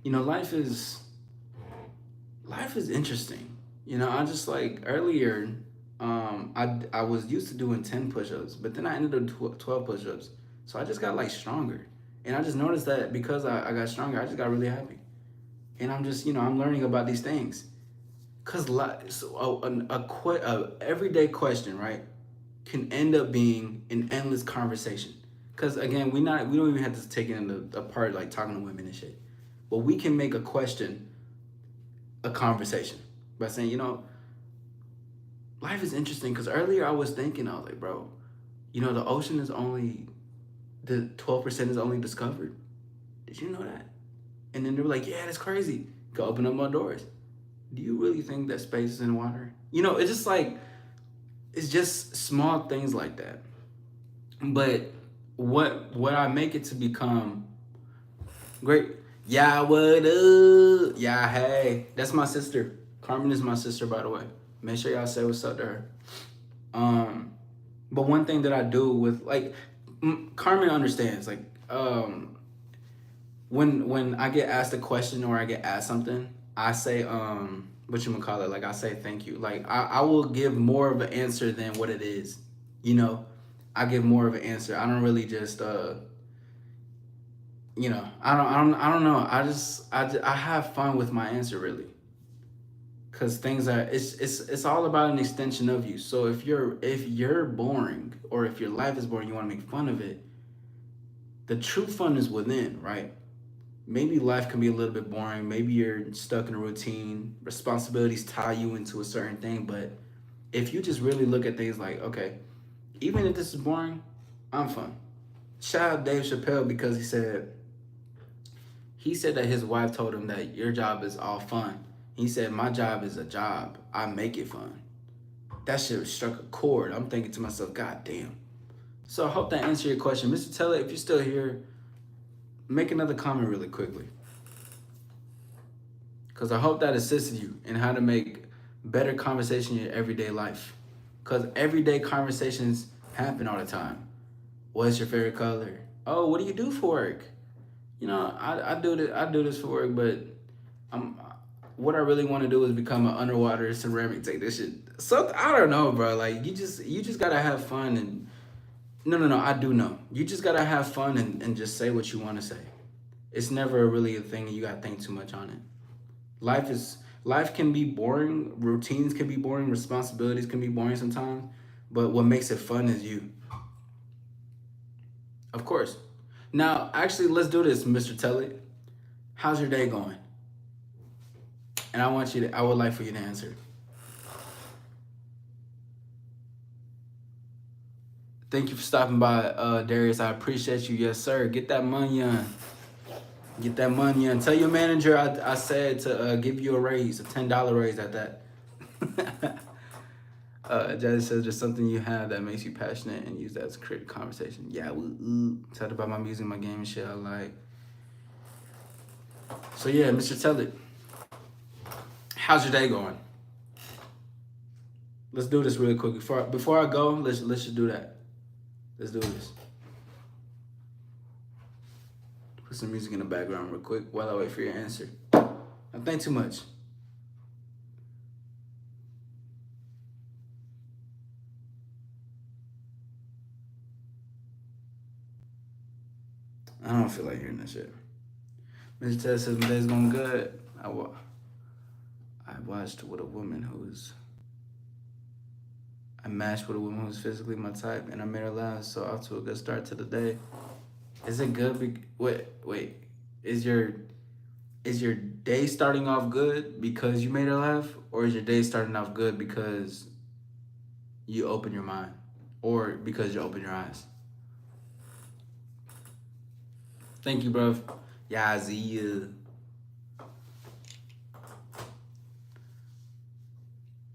life is interesting. I just like earlier, I was used to doing 10 push-ups, but then I ended up 12 push-ups. So I just got like stronger. And I just noticed that because I got stronger, I just got really happy. And I'm just, I'm learning about these things. Because a everyday question, right, can end up being an endless conversation. Because again, we don't even have to take it into apart like talking to women and shit. But we can make a question a conversation by saying, life is interesting. Because earlier I was thinking, I was like, bro, the ocean is only the 12% is only discovered. Did you know that? And then they were like, yeah, that's crazy. Go open up more doors. Do you really think that space is in water? It's just like, it's just small things like that. But what I make it to become great. Yeah, what up? Yeah, hey. That's my sister. Carmen is my sister, by the way. Make sure y'all say what's up to her. But one thing that I do with like Carmen understands, like, when I get asked a question or I get asked something, I say what you gonna call it? Like I say thank you. Like I will give more of an answer than what it is. You know, I give more of an answer. I don't really just I don't know. I have fun with my answer really. Cause things are it's all about an extension of you. So if you're boring or if your life is boring, you want to make fun of it. The true fun is within, right? Maybe life can be a little bit boring. Maybe you're stuck in a routine. Responsibilities tie you into a certain thing. But if you just really look at things like, okay, even if this is boring, I'm fun. Shout out Dave Chappelle because he said that his wife told him that your job is all fun. He said, my job is a job. I make it fun. That shit struck a chord. I'm thinking to myself, God damn. So I hope that answered your question. Mr. Teller, if you're still here, make another comment really quickly. Because I hope that assisted you in how to make better conversation in your everyday life. Because everyday conversations happen all the time. What's your favorite color? Oh, what do you do for work? I do this for work, but I'm what I really want to do is become an underwater ceramic technician. So I don't know, bro. Like you just gotta have fun and no, I do know. You just gotta have fun and just say what you want to say. It's never really a thing and you gotta think too much on it. Life can be boring, routines can be boring, responsibilities can be boring sometimes, but what makes it fun is you. Of course. Now, actually, let's do this, Mr. Telly. How's your day going? And I would like for you to answer. Thank you for stopping by, Darius. I appreciate you. Yes, sir. Get that money on. Get that money on. Tell your manager I said to give you a raise, a $10 raise at that. Jazzy says there's something you have that makes you passionate and use that to create a conversation. Yeah, talked about my music, my game and shit I like. So yeah, Mr. Telly, how's your day going? Let's do this really quick. Before I go, let's just do that. Let's do this. Put some music in the background real quick while I wait for your answer. Don't think too much. I don't feel like hearing that shit. Mr. Ted says my day's going good. I watched with a woman I matched with a woman who's physically my type, and I made her laugh. So off to a good start to the day. Is it good? Wait. Is your day starting off good because you made her laugh, or is your day starting off good because you open your mind, or because you open your eyes? Thank you, bro. Yeah, Z.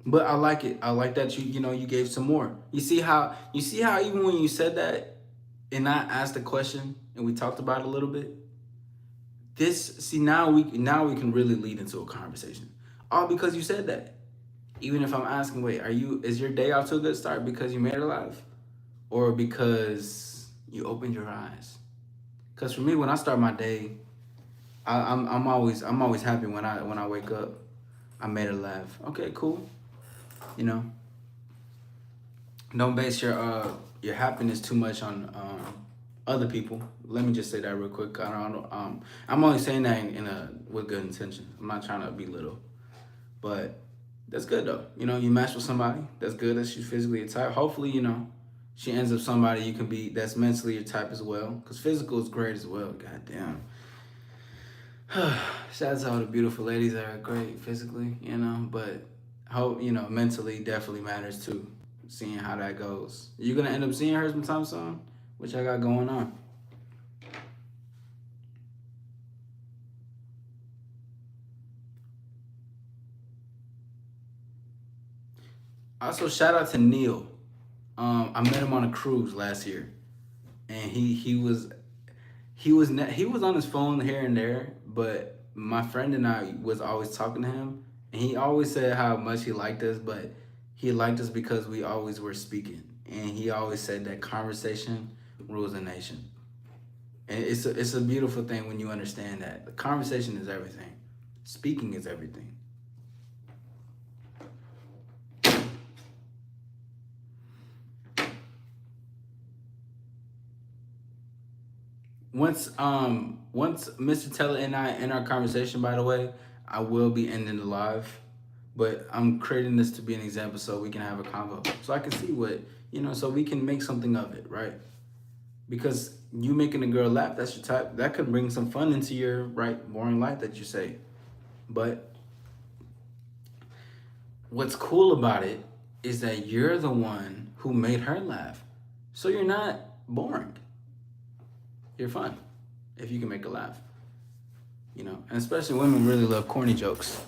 But I like it. I like that you gave some more. You see how even when you said that and I asked the question and we talked about it a little bit, now we can really lead into a conversation. All because you said that. Even if I'm asking, wait, is your day off to a good start because you made her laugh? Or because you opened your eyes? Because for me, when I start my day, I'm always happy when I wake up. I made her laugh. Okay, cool. You know, don't base your happiness too much on other people. Let me just say that real quick. I'm only saying that with good intention. I'm not trying to belittle, but that's good though. You match with somebody. That's good that she's physically tight. Hopefully, she ends up somebody you can be that's mentally your type as well. Because physical is great as well. God damn. Shout out to all the beautiful ladies that are great physically, but how mentally definitely matters too. Seeing how that goes. You gonna end up seeing her sometime soon? What y'all got going on? Also, shout out to Neil. I met him on a cruise last year, and he was on his phone here and there, but my friend and I was always talking to him, and he always said how much he liked us, but he liked us because we always were speaking, and he always said that conversation rules a nation, and it's a beautiful thing when you understand that the conversation is everything, speaking is everything. Once Mr. Teller and I end our conversation, by the way, I will be ending the live. But I'm creating this to be an example so we can have a convo. So I can see what so we can make something of it, right? Because you making a girl laugh, that's your type. That could bring some fun into your boring life that you say. But what's cool about it is that you're the one who made her laugh. So you're not boring. You're fun if you can make her laugh. And especially women really love corny jokes.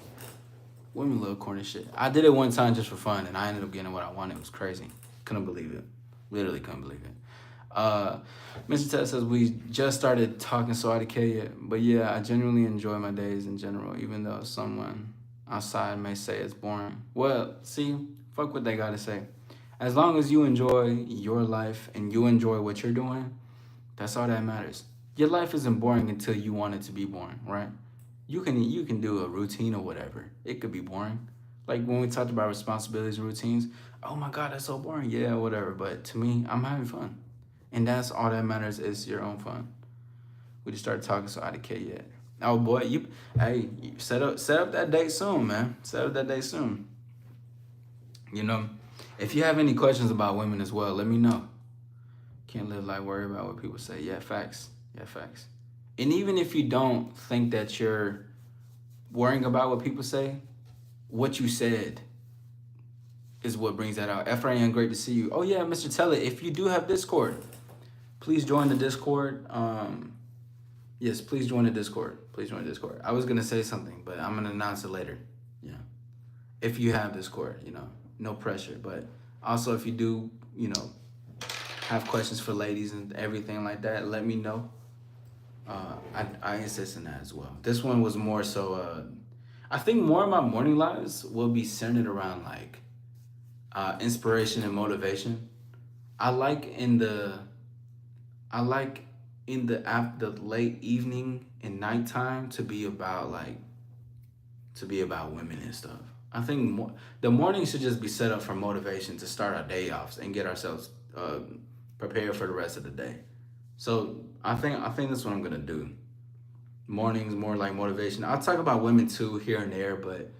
Women love corny shit. I did it one time just for fun, and I ended up getting what I wanted. It was crazy. Couldn't believe it. Literally couldn't believe it. Mr. Ted says we just started talking, so I decay it. But yeah, I genuinely enjoy my days in general, even though someone outside may say it's boring. Well, see, fuck what they gotta say. As long as you enjoy your life and you enjoy what you're doing, that's all that matters. Your life isn't boring until you want it to be boring, right? You can do a routine or whatever. It could be boring. Like when we talked about responsibilities and routines, oh my god, that's so boring. Yeah, whatever. But to me, I'm having fun. And that's all that matters is your own fun. We just started talking, so I decay yet. Oh boy, you set up that date soon, man. Set up that date soon. If you have any questions about women as well, let me know. Can't live like worry about what people say. Yeah, facts. Yeah, facts. And even if you don't think that you're worrying about what people say, what you said is what brings that out. Ephraim, great to see you. Oh yeah, Mr. Teller, if you do have Discord, please join the Discord. Yes, please join the Discord. Please join the Discord. I was gonna say something, but I'm gonna announce it later. Yeah. If you have Discord, no pressure. But also if you do, have questions for ladies and everything like that, let me know. I insist on that as well. This one was more so. I think more of my morning lives will be centered around inspiration and motivation. I like in the after the late evening and nighttime to be about women and stuff. I think the morning should just be set up for motivation to start our day off and get ourselves prepared for the rest of the day. So I think that's what I'm gonna do. Mornings more like motivation. I'll talk about women too here and there, but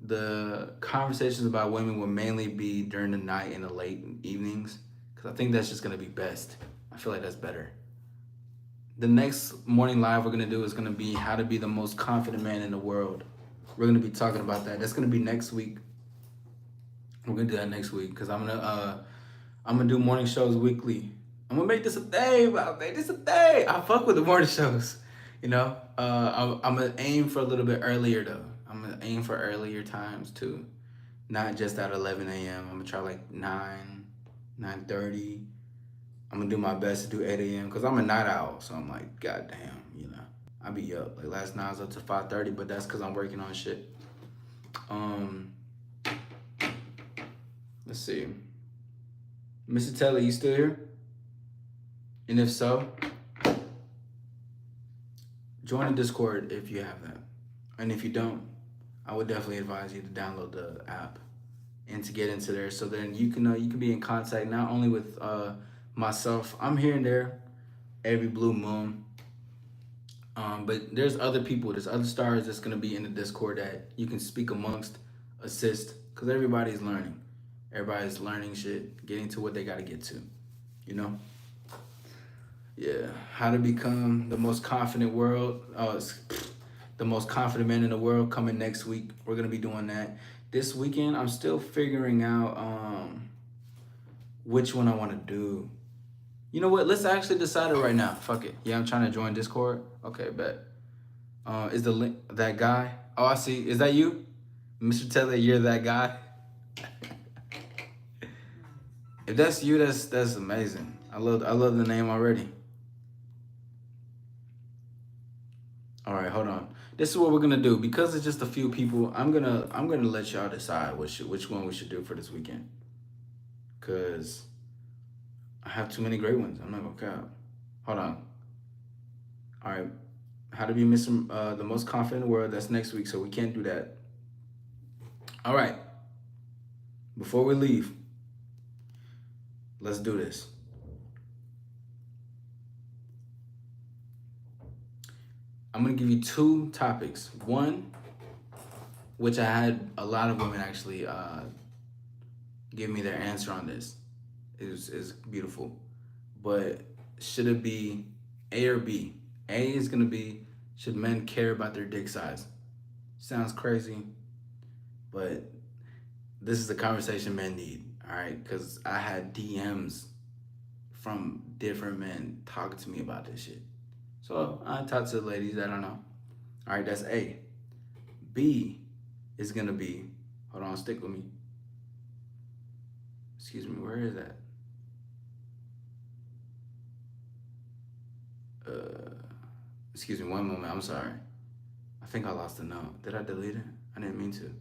the conversations about women will mainly be during the night and the late evenings because I think that's just gonna be best. I feel like that's better. The next morning live we're gonna do is gonna be how to be the most confident man in the world. We're gonna be talking about that. That's gonna be next week. We're gonna do that next week because I'm gonna do morning shows weekly. I'm gonna make this a thing. I'll make this a thing. I fuck with the morning shows. I'm gonna aim for a little bit earlier though. I'm gonna aim for earlier times too, not just at 11 a.m. I'm gonna try like 9:30. I'm gonna do my best to do 8 a.m. because I'm a night owl. So I'm like, goddamn, I be up. Like last night I was up to 5:30, but that's because I'm working on shit. Let's see. Mr. Teller, you still here? And if so, join the Discord if you have that. And if you don't, I would definitely advise you to download the app and to get into there. So then you can be in contact not only with myself. I'm here and there every blue moon. But there's other people, there's other stars that's gonna be in the Discord that you can speak amongst, assist, because everybody's learning. Everybody's learning shit, getting to what they got to get to. You know? Yeah. How to become the most confident world. The most confident man in the world coming next week. We're gonna be doing that. This weekend, I'm still figuring out which one I want to do. You know what? Let's actually decide it right now. Fuck it. Yeah, I'm trying to join Discord. Okay, bet. Is the link that guy? Oh, I see. Is that you, Mr. Taylor? You're that guy. If that's you, that's amazing. I love the name already. All right, hold on. This is what we're gonna do because it's just a few people. I'm gonna let y'all decide which one we should do for this weekend. Cause I have too many great ones. I'm not gonna count. Hold on. All right. How to be Mr. The most confident in the world. That's next week, so we can't do that. All right. Before we leave, let's do this. I'm gonna give you two topics. One, which I had a lot of women actually give me their answer on this. Is beautiful, but should it be A or B? A is gonna be, should men care about their dick size? Sounds crazy, but this is the conversation men need. All right, because I had DMs from different men talking to me about this shit. So I talked to the ladies that I know. All right, that's A. B is gonna be, hold on, stick with me. Excuse me, where is that? Excuse me, one moment, I'm sorry. I think I lost the note. Did I delete it? I didn't mean to.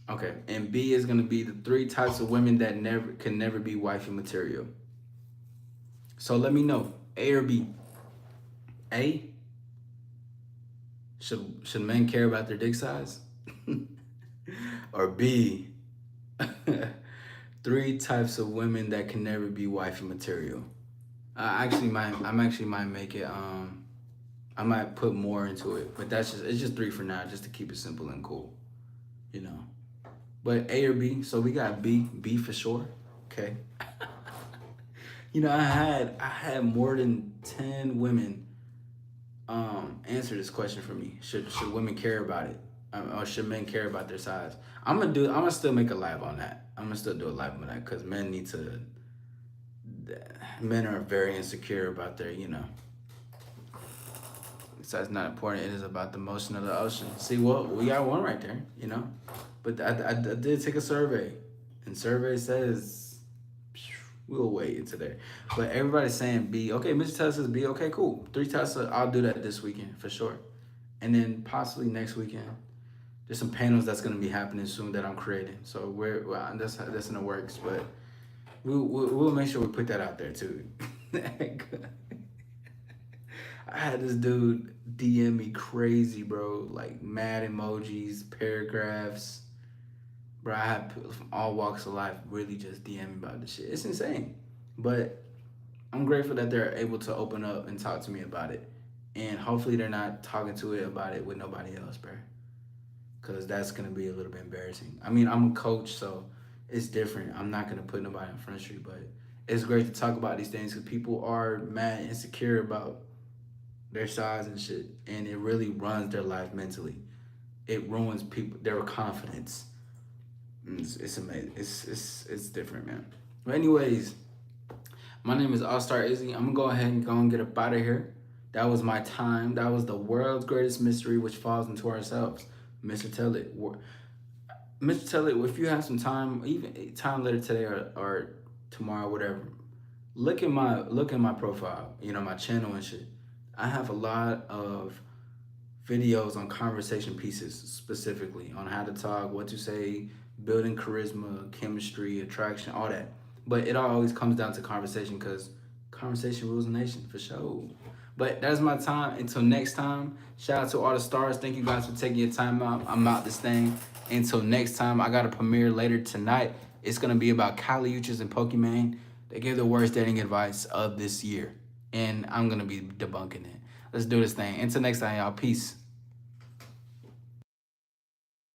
Okay, and B is gonna be the three types of women that never be wifey material. So let me know, A or B. A, should men care about their dick size? Or B, three types of women that can never be wifey material. I'm actually might make it. I might put more into it, but it's just three for now, just to keep it simple and cool, you know. But A or B, so we got B for sure. Okay. You know, I had more than 10 women answer this question for me. Should women care about it, or should men care about their size? I'm gonna still make a live on that. I'm gonna still do a live on that because men need to. Men are very insecure about their, Size not important. It is about the motion of the ocean. See, well, we got one right there, But I did take a survey, and survey says we'll wait until there. But everybody's saying B. Okay, Mr. Tess says B. Okay, cool. Three tests. I'll do that this weekend for sure, and then possibly next weekend. There's some panels that's gonna be happening soon that I'm creating. So that's in the works, but we'll make sure we put that out there too. I had this dude DM me crazy, bro. Like mad emojis, paragraphs. Bro, I had people from all walks of life really just DM me about this shit. It's insane. But I'm grateful that they're able to open up and talk to me about it. And hopefully they're not talking to it about it with nobody else, bro. Because that's going to be a little bit embarrassing. I mean, I'm a coach, so it's different. I'm not going to put nobody in front street, but it's great to talk about these things because people are mad and insecure about their size and shit, and it really runs their life mentally. It ruins people, their confidence. It's amazing. It's different, man. But anyways, my name is AllStar Izzy. I'm gonna go ahead and get up out of here. That was my time. That was the world's greatest mystery, which falls into ourselves. Mr. Tell It. Mr. Tell It, if you have some time, even time later today or tomorrow, whatever, look at my profile, my channel and shit. I have a lot of videos on conversation pieces, specifically on how to talk, what to say, building charisma, chemistry, attraction, all that. But it all always comes down to conversation because conversation rules the nation for sure. But that's my time. Until next time, shout out to all the stars. Thank you guys for taking your time out. I'm out this thing. Until next time, I got a premiere later tonight. It's going to be about Caliuchas and Pokemon. They gave the worst dating advice of this year. And I'm going to be debunking it. Let's do this thing. Until next time, y'all. Peace.